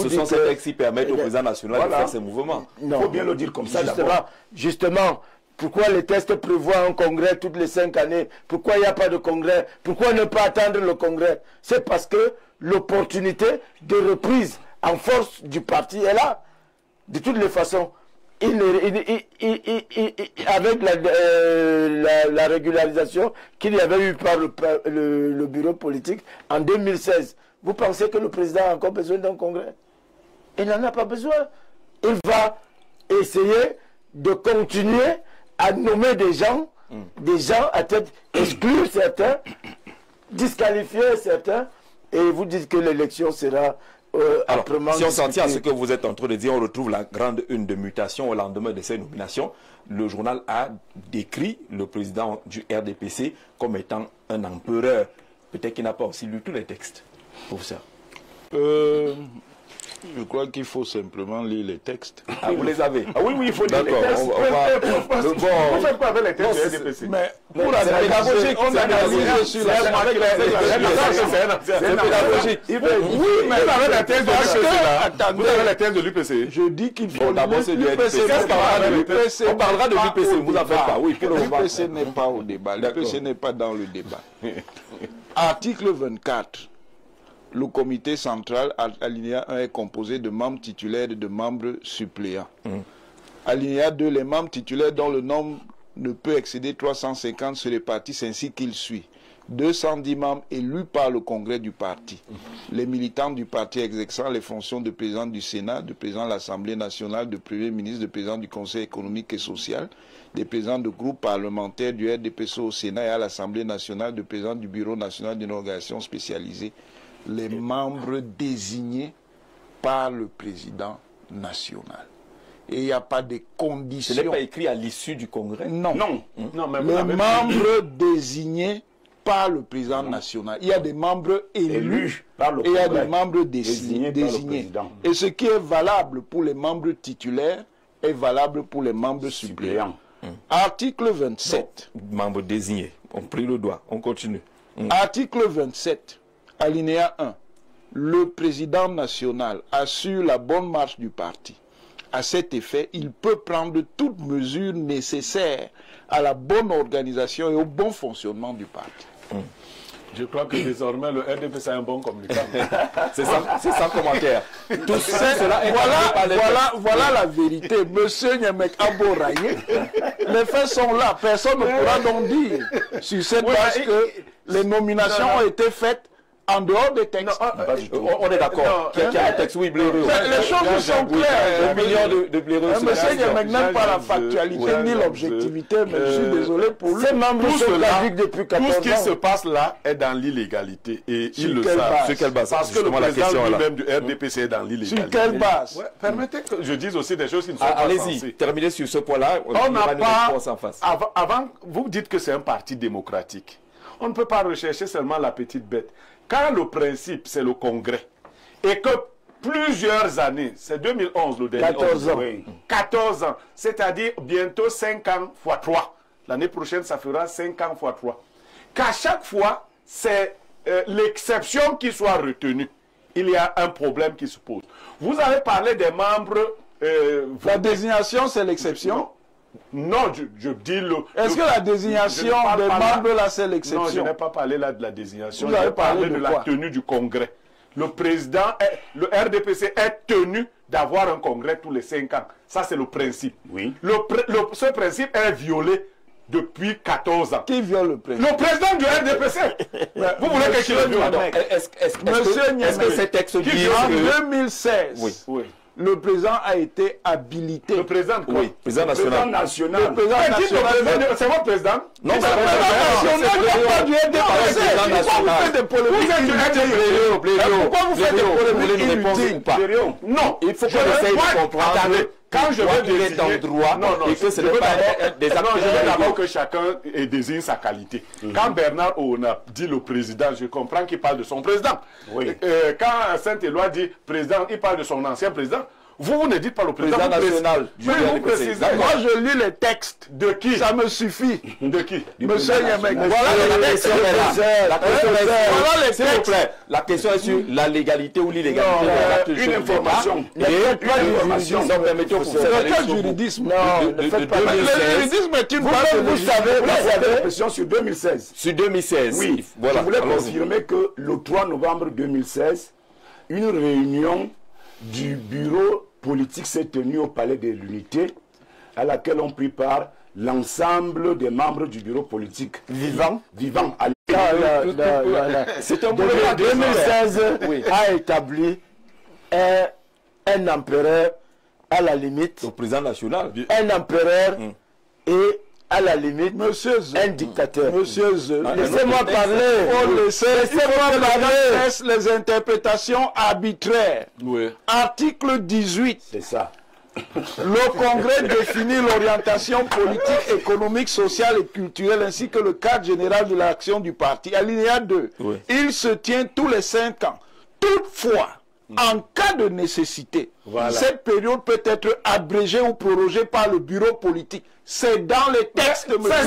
sont ces textes qui permettent au président national de faire ses mouvements. Il faut bien le dire comme ça d'abord. Justement, pourquoi les tests prévoient un congrès toutes les 5 années? Pourquoi il n'y a pas de congrès? Pourquoi ne pas attendre le congrès? C'est parce que l'opportunité de reprise en force du parti est là. De toutes les façons, avec la régularisation qu'il y avait eu par le bureau politique en 2016, vous pensez que le président a encore besoin d'un congrès? Il n'en a pas besoin. Il va essayer de continuer à nommer des gens à tête, exclure certains, disqualifier certains, et vous dites que l'élection sera Alors, si on s'en tient à ce que vous êtes en train de dire, on retrouve la grande une de mutation au lendemain de ces nominations. Le journal a décrit le président du RDPC comme étant un empereur. Peut-être qu'il n'a pas aussi lu tous les textes, professeur. Je crois qu'il faut simplement lire les textes. Ah, vous les avez? Ah oui, il faut lire les textes. Vous faites quoi avec les textes du RDPC? Mais pour la pédagogique, on a analysé sur la c'est pédagogique. Oui, mais vous avez les textes de l'UPC. Vous avez les textes de l'UPC. Je dis qu'il faut d'abord c'est du RDPC. On parlera de l'UPC, vous en faites pas. Oui, l'UPC n'est pas au débat. L'UPC n'est pas dans le débat. Article 24. Le comité central, alinéa 1, est composé de membres titulaires et de membres suppléants. Alinéa 2, les membres titulaires dont le nombre ne peut excéder 350 se répartissent ainsi qu'il suit. 210 membres élus par le congrès du parti. Les militants du parti exerçant les fonctions de président du Sénat, de président de l'Assemblée nationale, de premier ministre, de président du Conseil économique et social, des présidents de groupes parlementaires du RDPC au Sénat et à l'Assemblée nationale, de président du Bureau national d'une organisation spécialisée. Les membres désignés par le président national. Et il n'y a pas de conditions. Ce n'est pas écrit à l'issue du congrès? Non. Mais les membres désignés par le président national. Il y a des membres élus par le et il y a des membres désignés. Et ce qui est valable pour les membres titulaires est valable pour les membres suppléants. Article 27. Membres désignés. On prie le doigt. On continue. Article 27. Alinéa 1. Le président national assure la bonne marche du parti. À cet effet, il peut prendre toutes mesures nécessaires à la bonne organisation et au bon fonctionnement du parti. Je crois que désormais le RDPC a un bon communicant. C'est sans commentaire. Tout cela est voilà la vérité. Monsieur Nyemek Aboraye, les faits sont là. Personne ne pourra donc dire sur cette base que les nominations ont été faites en dehors des textes. On est d'accord. Qui a un texte? Oui, Bléreux. Les choses sont claires. 1 million de Bléreux. Monsieur Nyemek n'aime pas la factualité ni l'objectivité, mais je suis désolé pour lui. Ces membres sont caducs depuis 14 ans. Tout ce qui se passe là est dans l'illégalité. Et ils le savent. Sur quelle base? Parce que le président lui-même du RDPC est dans l'illégalité. Sur quelle base? Permettez que je dise aussi des choses qui ne sont pas Allez-y, sensées. terminez sur ce point-là. On n'a pas... Avant, vous dites que c'est un parti démocratique. On ne peut pas rechercher seulement la petite bête. Quand le principe, c'est le congrès, et que plusieurs années, c'est 2011 le dernier. 14 ans. 14 ans, c'est-à-dire bientôt 5 ans x 3. L'année prochaine, ça fera 5 ans x 3. Qu'à chaque fois, c'est l'exception qui soit retenue. Il y a un problème qui se pose. Vous avez parlé des membres... la désignation, c'est l'exception? Non, je dis le... Est-ce que la désignation des membres, là, c'est l'exception? Non, je n'ai pas parlé là de la désignation. Vous avez parlé parlé de la tenue du congrès. Le président, le RDPC est tenu d'avoir un congrès tous les 5 ans. Ça, c'est le principe. Oui. Ce principe est violé depuis 14 ans. Qui viole le président? Le président du RDPC. Vous voulez que le viole? Est-ce que ces textes disent en que... 2016, Oui. le président a été habilité. Le président de quoi? Oui, président national. Le président national. C'est votre président? Non, c'est le président national, pas du RDPC. Pourquoi vous faites des polémiques inutiles? Pourquoi vous faites des polémiques inutiles? Non, il faut qu'on essaye de comprendre. Quand je veux désigner dans le droit, et que ce n'est pas des actes. Je veux d'abord que chacun désigne sa qualité. Quand Bernard Ouna dit le président, je comprends qu'il parle de son président. Oui. Quand Saint-Éloi dit président, il parle de son ancien président. Vous ne dites pas le président national. Moi, je lis les textes. De qui? Ça me suffit. De qui? Monsieur Yemek. Voilà les textes. S'il vous plaît, la question est sur la légalité ou l'illégalité. Une information. Le juridisme. Non, le juridisme est une base. Vous savez, question sur 2016. Sur 2016. Oui. Voilà. Je voulais confirmer que le 3 novembre 2016, une réunion du bureau politique s'est tenue au Palais de l'Unité, à laquelle ont pris part l'ensemble des membres du bureau politique vivant. C'est un gouvernement 2016 a établi un empereur à la limite, le président national, un empereur et à la limite, un dictateur. Laissez-moi parler. Laissez-moi parler. Les interprétations arbitraires. Oui. Article 18. C'est ça. Le Congrès définit l'orientation politique, économique, sociale et culturelle ainsi que le cadre général de l'action du parti. Alinéa 2. Oui. Il se tient tous les 5 ans. Toutefois, en cas de nécessité, cette période peut être abrégée ou prorogée par le bureau politique. C'est dans les textes de M. Nous allons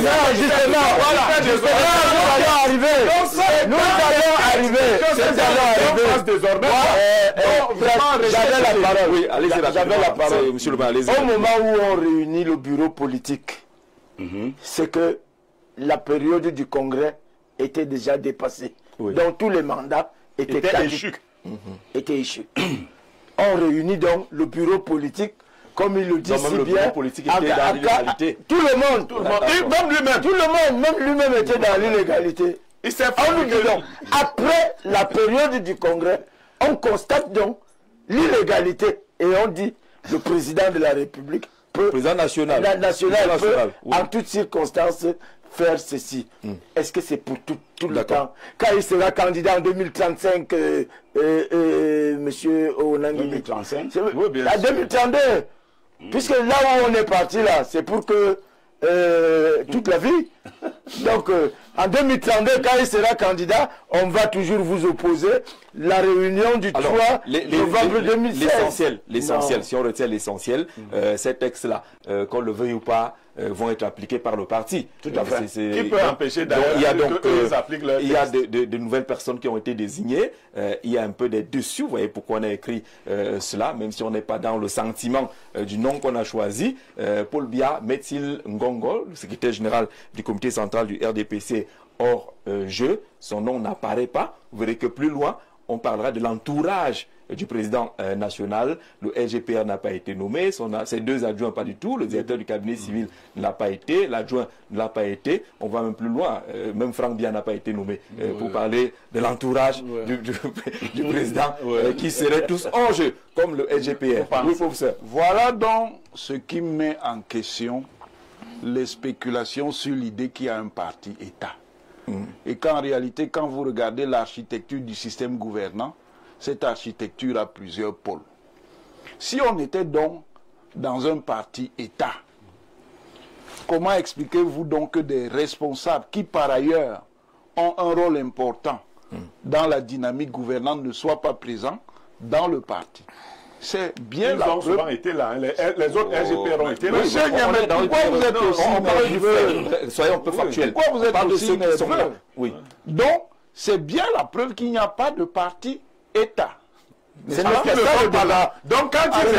arriver. J'avais la parole. Oui, allez-y, j'avais la parole. Monsieur le maire, allez-y. Au moment où on réunit le bureau politique, c'est que la période du congrès était déjà dépassée. Donc tous les mandats étaient échus. On réunit donc le bureau politique, comme il le dit si bien. Tout le monde, même lui-même était dans l'illégalité. On nous dit donc, après la période du congrès, on constate donc l'illégalité et on dit le président de la République peut, président national, en toutes circonstances, faire ceci. Est-ce que c'est pour tout le temps? Quand il sera candidat en 2035, monsieur Onangui? 2035? Oui, bien sûr. 2032. Puisque là où on est parti, là, c'est pour que toute la vie. Donc, en 2032, quand il sera candidat, on va toujours vous opposer la réunion du 3 novembre 2016. L'essentiel, si on retient l'essentiel, ces textes-là, qu'on le veuille ou pas, vont être appliqués par le parti. Tout à fait. Qui peut empêcher d'ailleurs qu'ils appliquent leur texte? Il y a de nouvelles personnes qui ont été désignées. Il y a un peu des dessus. Vous voyez pourquoi on a écrit cela, même si on n'est pas dans le sentiment du nom qu'on a choisi. Paul Biya Metil Ngongo, le secrétaire général du comité central du RDPC, hors jeu. Son nom n'apparaît pas. Vous verrez que plus loin, on parlera de l'entourage du président national. Le SGPR n'a pas été nommé, ses 2 adjoints pas du tout, le directeur du cabinet civil n'a pas été, l'adjoint ne l'a pas été, on va même plus loin, même Franck Biya n'a pas été nommé pour parler de l'entourage du président qui seraient tous en jeu, comme le SGPR. Oui, professeur. Voilà donc ce qui met en question les spéculations sur l'idée qu'il y a un parti État. Et qu'en réalité, quand vous regardez l'architecture du système gouvernant, cette architecture a plusieurs pôles. Si on était donc dans un parti État, comment expliquez-vous donc que des responsables qui par ailleurs ont un rôle important dans la dynamique gouvernante ne soient pas présents dans le parti? C'est bien la preuve. Ils ont souvent été là. Les autres SGPR ont été là. Monsieur Niamé, pourquoi vous êtes aussi soyons un peu factuels. Pourquoi vous êtes aussi nerveux? Oui. Donc, c'est bien la preuve qu'il n'y a pas de parti État. C'est pas là. Donc quand tu est-ce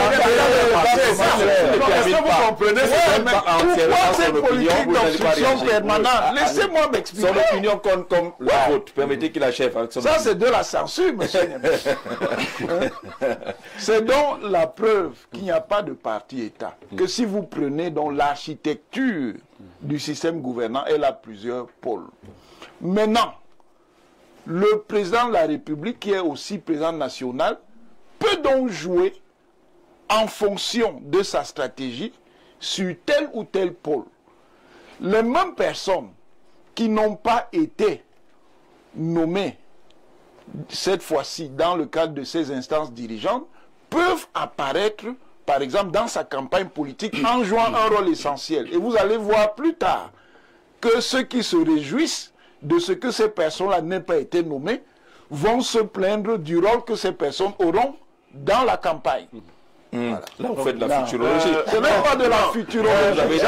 que vous comprenez pourquoi cette politique d'obstruction permanente? Laissez-moi m'expliquer. Son opinion compte comme la vôtre. Permettez qu'il achève. Ça, c'est de la censure, monsieur. C'est donc la preuve qu'il n'y a pas de parti État. Que si vous prenez donc l'architecture du système gouvernant, elle a plusieurs pôles. Maintenant, le président de la République, qui est aussi président national, peut donc jouer en fonction de sa stratégie sur tel ou tel pôle. Les mêmes personnes qui n'ont pas été nommées cette fois-ci dans le cadre de ces instances dirigeantes peuvent apparaître, par exemple, dans sa campagne politique en jouant un rôle essentiel. Et vous allez voir plus tard que ceux qui se réjouissent de ce que ces personnes-là n'aient pas été nommées vont se plaindre du rôle que ces personnes auront dans la campagne. Voilà. Là, on fait de la futurologie. Ce n'est pas de la futurologie.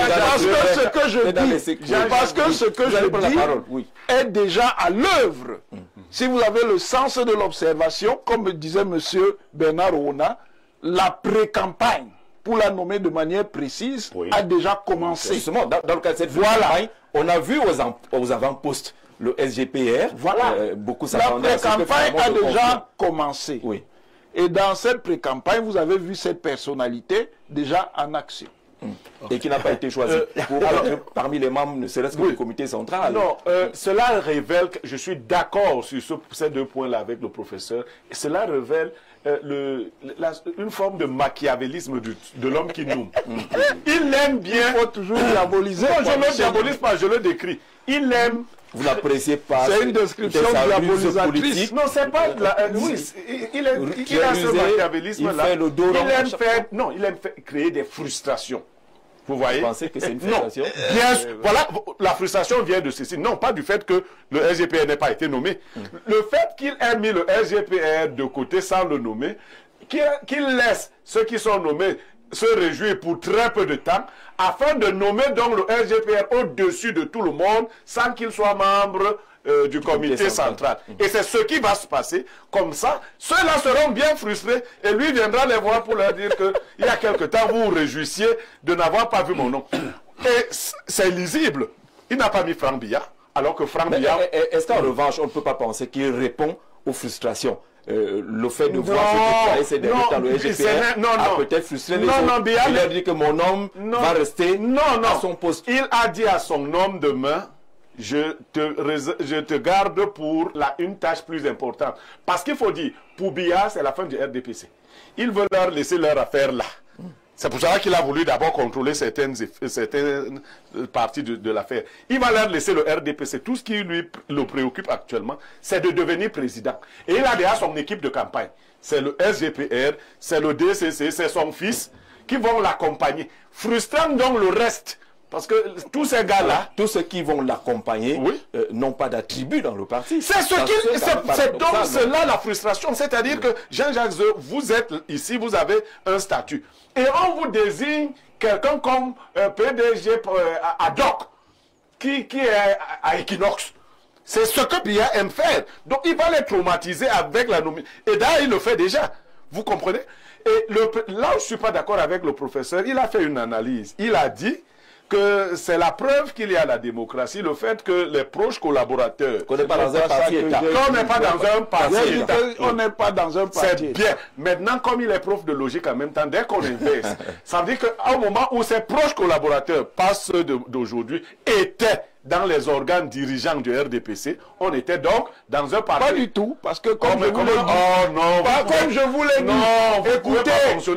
Parce que ce que je dis est déjà à l'œuvre. Si vous avez le sens de l'observation, comme disait M. Bernard Ona, la pré-campagne, pour la nommer de manière précise, a déjà commencé. Justement, dans le cas de cette campagne, on a vu aux avant-postes le SGPR. Voilà. Beaucoup la pré-campagne a déjà commencé. Oui. Et dans cette pré-campagne, vous avez vu cette personnalité déjà en action. Et qui n'a pas été choisi parmi les membres, ne serait-ce que du comité central. Non, cela révèle, que je suis d'accord sur ces deux points-là avec le professeur, et cela révèle une forme de machiavélisme de l'homme qui nomme. Il aime bien... Il faut toujours diaboliser. Non, je ne le diabolise pas, je le décris. Il aime... Vous n'appréciez pas... C'est une description diabolisatrice. Non, c'est pas... oui, il a ce machiavélisme-là. Il aime créer des frustrations. Vous voyez? Vous pensez que c'est une frustration? Non, bien sûr. Voilà, la frustration vient de ceci. Non, pas du fait que le SGPR n'ait pas été nommé. Le fait qu'il ait mis le SGPR de côté sans le nommer, qu'il laisse ceux qui sont nommés se réjouir pour très peu de temps, afin de nommer donc le SGPR au-dessus de tout le monde, sans qu'il soit membre du comité central. Et c'est ce qui va se passer. Comme ça, ceux-là seront bien frustrés et lui viendra les voir pour leur dire qu'il y a quelque temps, vous vous réjouissiez de n'avoir pas vu mon nom. Et c'est lisible. Il n'a pas mis Franck Biya, alors que Franck Biya... Est-ce qu'en revanche, on ne peut pas penser qu'il répond aux frustrations? Le fait de voir ce qui ces derniers temps, le SGPR a peut-être frustré les autres. Il a dit que mon homme va rester à son poste. Il a dit à son homme demain, je te garde pour une tâche plus importante. Parce qu'il faut dire, pour Biya, c'est la fin du RDPC. Il veut leur laisser leur affaire là. C'est pour ça qu'il a voulu d'abord contrôler certaines parties de l'affaire. Il va leur laisser le RDPC. Tout ce qui le préoccupe actuellement, c'est de devenir président. Et il a déjà son équipe de campagne. C'est le SGPR, c'est le DCC, c'est son fils qui vont l'accompagner. Frustrant donc le reste. Parce que tous ces gars-là... Tous ceux qui vont l'accompagner n'ont pas d'attribut dans le parti. C'est donc cela la frustration. C'est-à-dire que Jean-Jacques Zeu, vous êtes ici, vous avez un statut. Et on vous désigne quelqu'un comme PDG ad hoc, qui est à Equinox. C'est ce que Biya aime faire. Donc il va les traumatiser avec la nomination. Et d'ailleurs, il le fait déjà. Vous comprenez? Et là où je ne suis pas d'accord avec le professeur, il a fait une analyse. Il a dit que c'est la preuve qu'il y a la démocratie, le fait que les proches collaborateurs... Qu'on n'est pas dans un parti État. Qu'on n'est pas dans un parti État. On n'est pas dans un parti C'est bien. Maintenant, comme il est prof de logique en même temps, dès qu'on inverse, ça veut dire qu'au moment où ces proches collaborateurs, pas ceux d'aujourd'hui, étaient dans les organes dirigeants du RDPC, on était donc dans un parti... Pas du tout, parce que comme je vous l'ai dit... comme je vous l'ai dit, écoutez,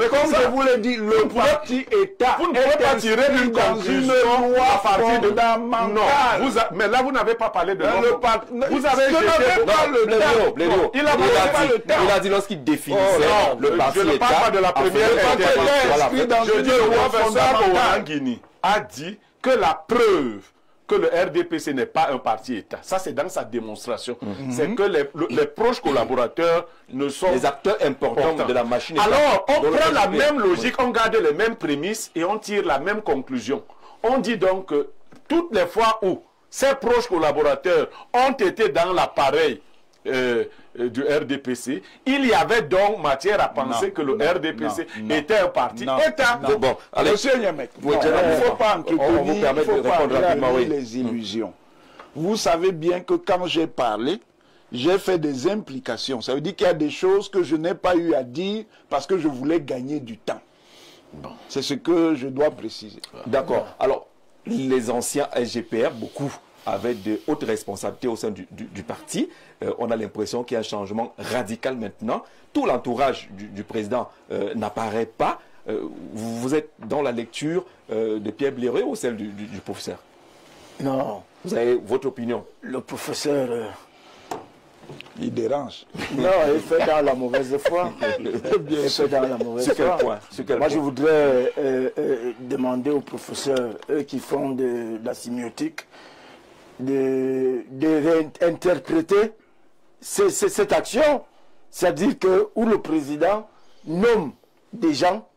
comme je vous l'ai dit, le parti État... Vous ne pouvez pas tirer une conclusion à partir de... Non, mais là, vous n'avez pas parlé de... Vous avez jeté... Il a dit lorsqu'il définissait le parti État... Je ne parle pas de la première intervention. Je dis le professeur Ouangini a dit que la preuve que le RDPC n'est pas un parti État. Ça, c'est dans sa démonstration. C'est que les proches collaborateurs ne sont... Les acteurs importants de la machine État. Alors, on prend la même logique, on garde les mêmes prémices et on tire la même conclusion. On dit donc que toutes les fois où ces proches collaborateurs ont été dans l'appareil du RDPC, il y avait donc matière à penser que le RDPC était un parti État. Bon, allez. Monsieur Niamek, il ne faut pas entretenir, il faut pas les illusions. Vous savez bien que quand j'ai parlé, j'ai fait des implications. Ça veut dire qu'il y a des choses que je n'ai pas eu à dire parce que je voulais gagner du temps. Bon. C'est ce que je dois préciser. D'accord. Alors, les anciens SGPR, beaucoup avaient de hautes responsabilités au sein du parti. On a l'impression qu'il y a un changement radical maintenant. Tout l'entourage du président n'apparaît pas. Vous êtes dans la lecture de Pierre Bléré ou celle du professeur? Non. Vous avez votre opinion? Le professeur... Il dérange. Non, il fait dans la mauvaise foi. Il fait dans la mauvaise foi. Moi, je voudrais demander aux professeurs, eux qui font de la sémiotique, de réinterpréter cette action, c'est-à-dire que où le président nomme des gens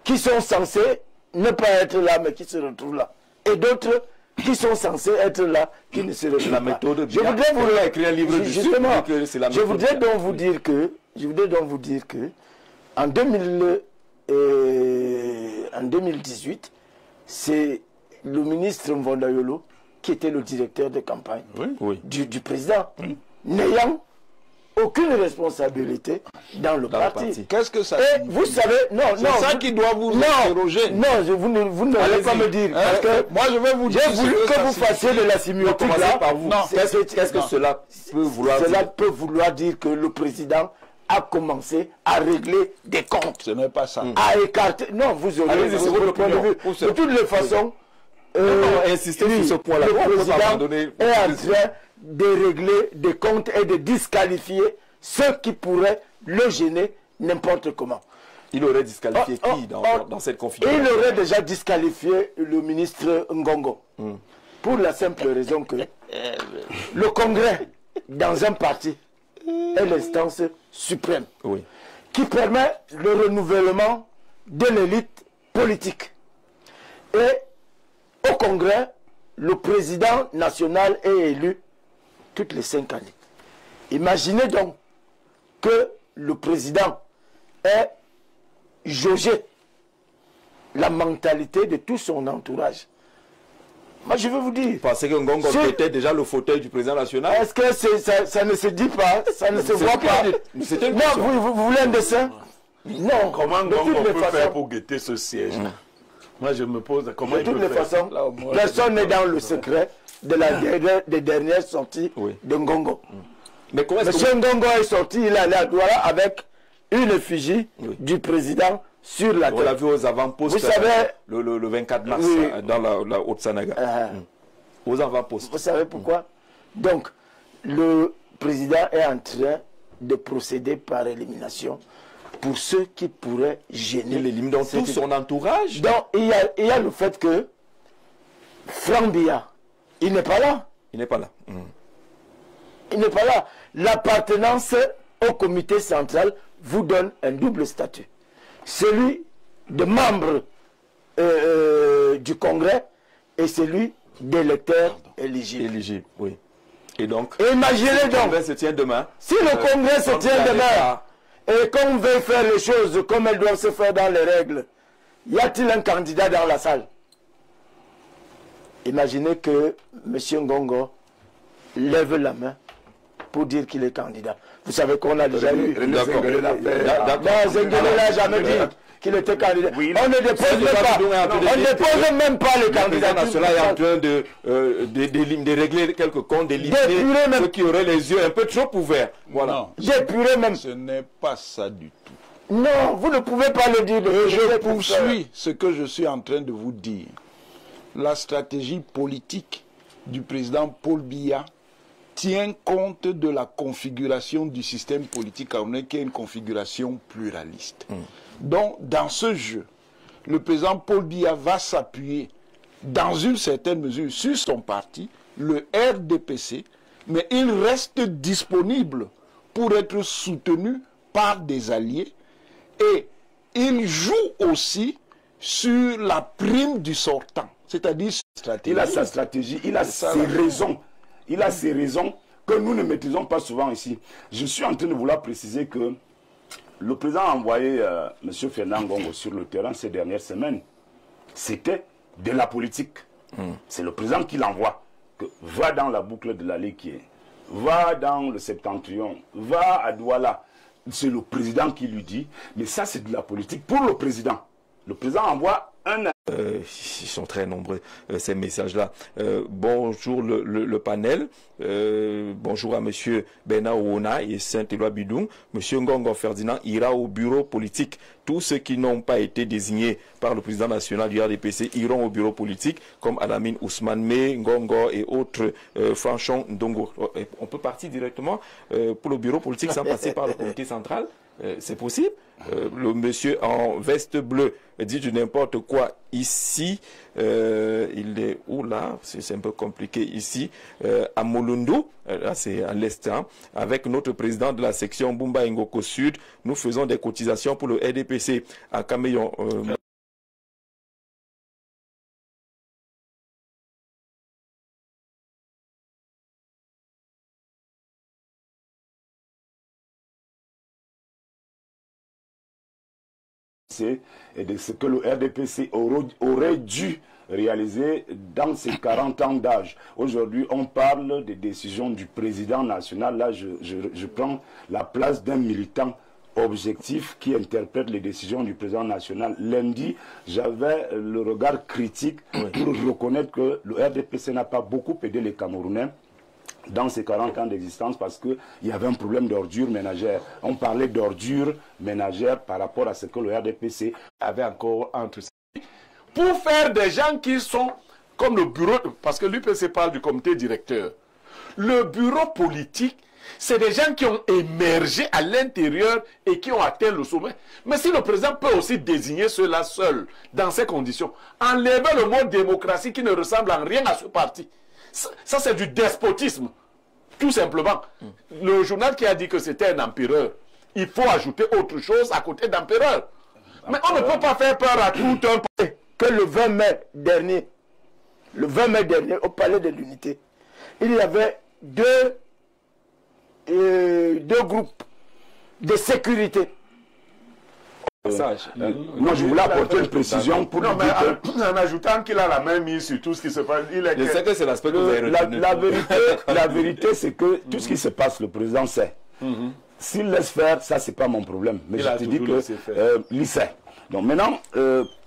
qui sont censés ne pas être là, mais qui se retrouvent là. Et d'autres qui sont censés être là, qui ne se retrouvent pas. La méthode je voudrais vous écrire un livre justement, je voudrais donc vous dire que, en 2018, c'est le ministre Mvondayolo qui était le directeur de campagne du président, n'ayant aucune responsabilité dans le parti. Qu'est-ce que ça signifie? Vous savez, c'est ça qui doit vous interroger. Non, vous ne allez pas me dire. Parce que moi, je vais vous dire. J'ai voulu que vous fassiez de la sémiotique là. Qu'est-ce que cela peut vouloir dire? Cela peut vouloir dire que le président a commencé à régler des comptes. Ce n'est pas ça. À écarter. Non, vous aurez votre point de vue. De toutes les façons, insister sur ce point-là. Le président est en train de régler des comptes et de disqualifier ceux qui pourraient le gêner n'importe comment. Il aurait disqualifié qui dans cette configuration? Il aurait déjà disqualifié le ministre Ngongo. Pour la simple raison que le Congrès, dans un parti, est l'instance suprême qui permet le renouvellement de l'élite politique. Et au Congrès, le président national est élu toutes les 5 années. Imaginez donc que le président ait jaugé la mentalité de tout son entourage. Moi, je veux vous dire... Parce que Ngongo était déjà le fauteuil du président national. Est-ce que ça ne se dit pas? Ça ne se voit pas? Non, vous voulez un dessin? Non. Comment Ngongo peut faire pour guetter ce siège? Moi, je me pose comment il peut faire. De toutes les façons, personne n'est dans le secret des dernières sorties de Ngongo. Mais Monsieur Ngongo est sorti, il est allé à Douala avec une effigie du président sur la tête. On l'a vu aux avant-postes. Vous savez, le 24 mars dans la Haute-Sanaga. Aux avant-postes. Vous savez pourquoi? Donc, le président est en train de procéder par élimination pour ceux qui pourraient gêner. Il élimine donc tout son entourage. Donc, il y a le fait que Franck Biya, il n'est pas là. Il n'est pas là. Il n'est pas là. L'appartenance au comité central vous donne un double statut. Celui de membre du Congrès et celui d'électeur éligible. Oui. Et donc, imaginez si donc, le Congrès se tient demain. Si le Congrès se tient demain, et qu'on veut faire les choses comme elles doivent se faire dans les règles, y a-t-il un candidat dans la salle? Imaginez que M. Ngongo lève la main pour dire qu'il est candidat. Vous savez qu'on a déjà eu. Zengele n'a jamais dit qu'il était candidat. On ne dépose même pas le candidat. Le président national est en train de régler quelques comptes, d'éliminer ceux qui auraient les yeux un peu trop ouverts. Voilà. D'épurer même. Ce n'est pas ça du tout. Non, vous ne pouvez pas le dire. Je poursuis ce que je suis en train de vous dire. La stratégie politique du président Paul Biya tient compte de la configuration du système politique camerounais qui est une configuration pluraliste. Donc, dans ce jeu, le président Paul Biya va s'appuyer dans une certaine mesure sur son parti, le RDPC, mais il reste disponible pour être soutenu par des alliés et il joue aussi sur la prime du sortant. C'est-à-dire, il a sa stratégie, il a ses raisons. Il a ses raisons que nous ne maîtrisons pas souvent ici. Je suis en train de vouloir préciser que le président a envoyé M. Fernand Ngongo sur le terrain ces dernières semaines. C'était de la politique. C'est le président qui l'envoie. Va dans la boucle de l'Aléquier, va dans le Septentrion, va à Douala. C'est le président qui lui dit, mais ça c'est de la politique pour le président. Le président envoie un... ils sont très nombreux, ces messages-là. Bonjour le panel. Bonjour à monsieur Bena Ouona et Saint-Éloi Bidou. Monsieur Ngongo Ferdinand ira au bureau politique. Tous ceux qui n'ont pas été désignés par le président national du RDPC iront au bureau politique, comme Alamine Ousmane May, Ngongo et autres, Franchon Ndongo. On peut partir directement pour le bureau politique sans passer par le comité central. C'est possible. Le monsieur en veste bleue dit du n'importe quoi ici. Il est où là? C'est un peu compliqué ici. À Molundu, là c'est à l'est, hein, avec notre président de la section Bumba Ngoko Sud, nous faisons des cotisations pour le RDPC à Cameillon. et de ce que le RDPC aurait dû réaliser dans ses 40 ans d'âge. Aujourd'hui, on parle des décisions du président national. Là, je prends la place d'un militant objectif qui interprète les décisions du président national. Lundi, j'avais le regard critique pour reconnaître que le RDPC n'a pas beaucoup aidé les Camerounais dans ces 40 ans d'existence parce qu'il y avait un problème d'ordure ménagère. On parlait d'ordure ménagère par rapport à ce que le RDPC avait encore entre pour faire des gens qui sont comme le bureau, parce que l'UPC parle du comité directeur. Le bureau politique, c'est des gens qui ont émergé à l'intérieur et qui ont atteint le sommet. Mais si le président peut aussi désigner ceux-là seuls, dans ces conditions, enlever le mot démocratie qui ne ressemble en rien à ce parti, ça c'est du despotisme, tout simplement. Le journal qui a dit que c'était un empereur, il faut ajouter autre chose à côté d'empereur. Mais on ne peut pas faire peur à tout un pays. Que le 20 mai dernier, au Palais de l'Unité, il y avait deux groupes de sécurité. Moi, je voulais apporter une précision pour non, mais en ajoutant qu'il a la main mise sur tout ce qui se passe. Je sais que c'est l'aspect que vous avez retenu. La vérité, c'est que tout ce qui se passe, le président sait. S'il laisse faire, ça, c'est pas mon problème. Mais je te dis que il sait. Donc maintenant,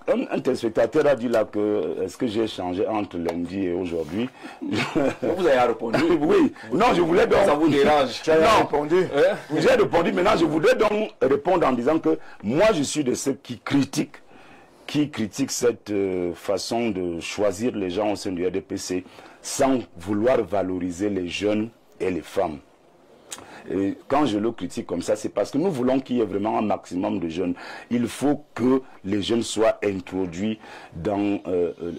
un téléspectateur a dit là que est-ce que j'ai changé entre lundi et aujourd'hui. Vous avez répondu. Oui. Non, je voulais donc. Ça vous dérange? Tu as répondu. J'ai répondu. Maintenant, je voudrais donc répondre en disant que moi, je suis de ceux qui critiquent cette façon de choisir les gens au sein du RDPC sans vouloir valoriser les jeunes et les femmes. Et quand je le critique comme ça, c'est parce que nous voulons qu'il y ait vraiment un maximum de jeunes. Il faut que les jeunes soient introduits dans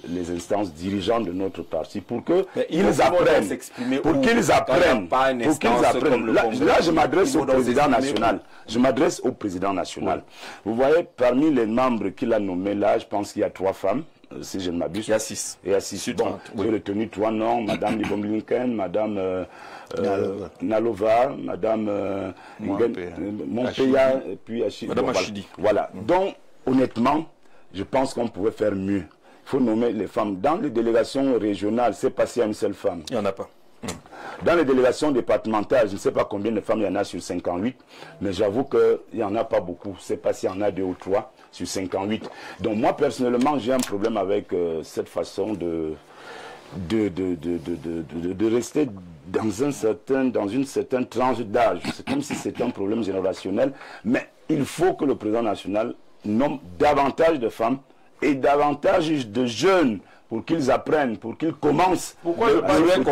les instances dirigeantes de notre parti pour qu'ils apprennent. Pour qu'ils apprennent. Là, je m'adresse au président national. Je m'adresse au président national. Vous voyez, parmi les membres qu'il a nommés là, je pense qu'il y a 3 femmes. Si je ne m'abuse. Il y a 6. Il y a 6. Bon, j'ai retenu 3 noms. Madame Libom Lincoln, Madame Nalova, Madame Montpeya, et puis Madame Achidi. Voilà. Donc, honnêtement, je pense qu'on pouvait faire mieux. Il faut nommer les femmes. Dans les délégations régionales, c'est pas s'il y a une seule femme. Il n'y en a pas. Dans les délégations départementales, je ne sais pas combien de femmes il y en a sur 58, mais j'avoue qu'il n'y en a pas beaucoup. Je ne sais pas s'il y en a 2 ou 3 sur 58. Donc moi, personnellement, j'ai un problème avec cette façon de rester dans une certaine tranche d'âge. C'est comme si c'était un problème générationnel, mais il faut que le président national nomme davantage de femmes et davantage de jeunes pour qu'ils apprennent, pour qu'ils commencent. Pourquoi je suis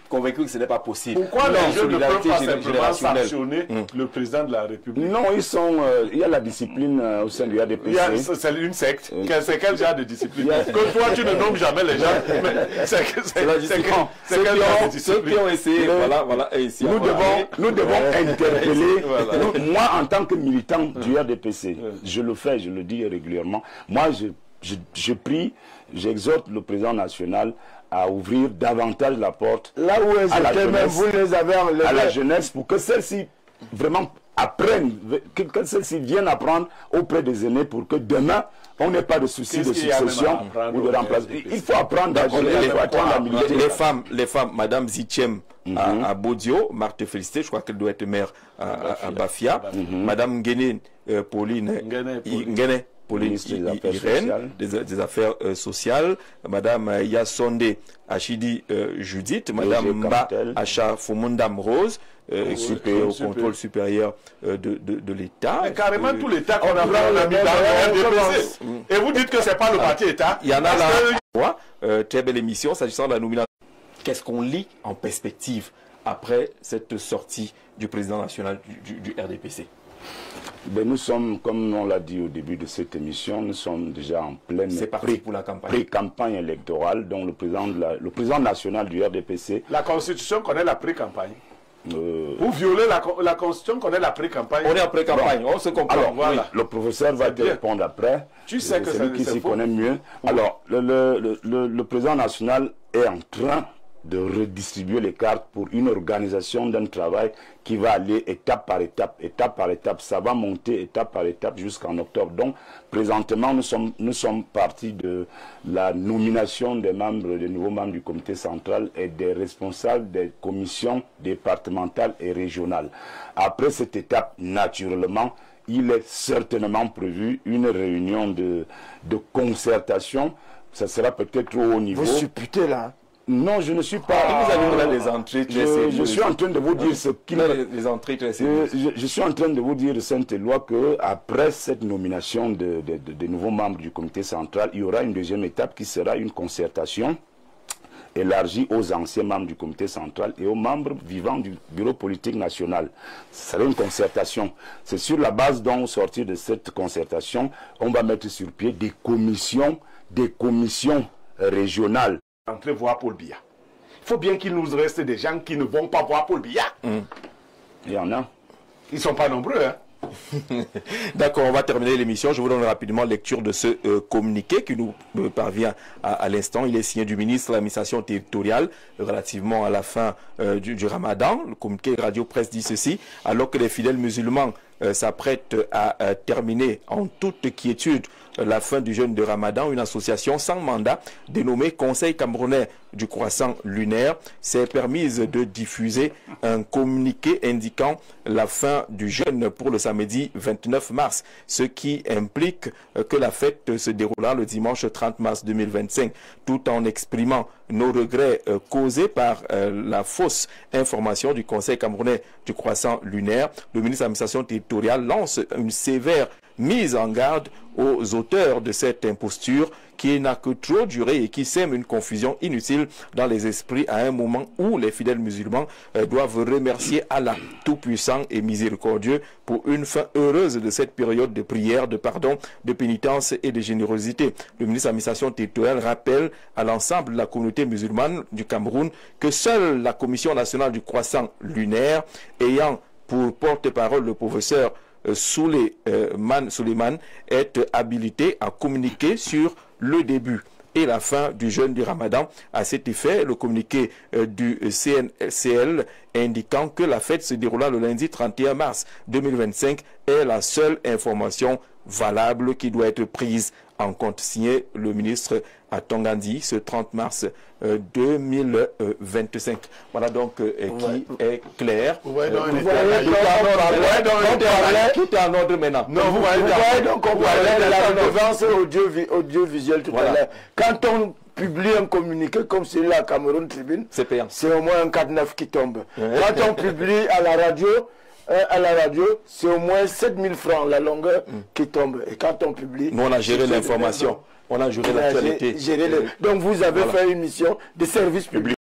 convaincu que ce n'est pas possible? Pourquoi les jeunes ne peuvent pas simplement sanctionner le président de la République? Non, il y a la discipline au sein du RDPC. C'est une secte. C'est quel genre de discipline? Que toi, tu ne nommes jamais les gens. C'est la discipline. Ceux qui ont essayé, voilà. Nous devons interpeller. Moi, en tant que militant du RDPC, je le fais, je le dis régulièrement. Moi, je prie, j'exhorte le président national à ouvrir davantage la porte là où vous les avez enlevés à la jeunesse pour que celle-ci vraiment apprenne, que celle-ci vienne apprendre auprès des aînés pour que demain on n'ait pas de soucis de succession ou de remplacement. Il faut apprendre à gérer, il faut apprendre à militer. Les femmes, Madame Zichem à Bodio, Marthe Félicité, je crois qu'elle doit être maire à Bafia, Madame Nguene Pauline Irène, des affaires sociales, Madame Yassonde Achidi Judith, Madame Mba Acha Fomundam Rose, au contrôle supérieur de l'État. Mais carrément tout l'État qu'on a mis dans le RDPC. Et vous dites que ce n'est pas le parti État. Il y en a là. Très belle émission s'agissant de la nomination. Qu'est-ce qu'on lit en perspective après cette sortie du président national du RDPC? Ben nous sommes, comme on l'a dit au début de cette émission, nous sommes déjà en pleine pré-campagne électorale. Donc le président national du RDPC... La Constitution connaît la pré-campagne. Vous violez la Constitution, connaît la pré-campagne. On est en pré-campagne, on se comprend. Alors, voilà. Le professeur va te répondre après. Tu sais que c'est lui qui s'y connaît mieux. Alors, le président national est en train de redistribuer les cartes pour une organisation d'un travail qui va aller étape par étape. Ça va monter étape par étape jusqu'en octobre. Donc, présentement, nous sommes partis de la nomination des nouveaux membres du comité central et des responsables des commissions départementales et régionales. Après cette étape, naturellement, il est certainement prévu une réunion de concertation. Ça sera peut-être au haut niveau. Vous supputez là? Non, je ne suis pas. Vous avez là les entrées très sérieuses. Je suis en train de vous dire ce qu'il les entrées très sérieuses. Je suis en train de vous dire, Sainte-Éloi, que après cette nomination de nouveaux membres du comité central, il y aura une deuxième étape qui sera une concertation élargie aux anciens membres du comité central et aux membres vivants du bureau politique national. Ce sera une concertation. C'est sur la base dont, au sortir de cette concertation, on va mettre sur pied des commissions régionales. Entrez voir Paul Biya. Il faut bien qu'il nous reste des gens qui ne vont pas voir Paul Biya. Il y en a. Ils ne sont pas nombreux, hein. D'accord, on va terminer l'émission. Je vous donne rapidement lecture de ce communiqué qui nous parvient à l'instant. Il est signé du ministre de l'administration territoriale relativement à la fin du Ramadan. Le communiqué Radio Presse dit ceci: alors que les fidèles musulmans s'apprêtent à terminer en toute quiétude la fin du jeûne de Ramadan, une association sans mandat dénommée Conseil camerounais du croissant lunaire s'est permise de diffuser un communiqué indiquant la fin du jeûne pour le samedi 29 mars, ce qui implique que la fête se déroulera le dimanche 30 mars 2025, tout en exprimant nos regrets causés par la fausse information du Conseil camerounais du croissant lunaire. Le ministre de l'administration territoriale lance une sévère mise en garde aux auteurs de cette imposture qui n'a que trop duré et qui sème une confusion inutile dans les esprits à un moment où les fidèles musulmans doivent remercier Allah tout-puissant et miséricordieux pour une fin heureuse de cette période de prière, de pardon, de pénitence et de générosité. Le ministre de l'administration territoriale rappelle à l'ensemble de la communauté musulmane du Cameroun que seule la Commission nationale du croissant lunaire, ayant pour porte-parole le professeur Suleiman est habilité à communiquer sur le début et la fin du jeûne du Ramadan. À cet effet, le communiqué du CNCL indiquant que la fête se déroulera le lundi 31 mars 2025 est la seule information valable qui doit être prise en compte. Signé le ministre à Tongandi ce 30 mars 2025. Voilà donc qui est clair. Vous voyez donc, tout est en ordre maintenant. Non, vous voyez donc on parlait de la redevance audiovisuelle tout à l'heure. Quand on publie un communiqué comme celui-là à Cameroun Tribune, c'est payant. C'est au moins un 4-9 qui tombe. Quand on publie à la radio, c'est au moins 7000 francs la longueur qui tombe. Et quand on publie... Nous, on a géré l'information. On a géré l'actualité. Donc, vous avez fait une mission de service public.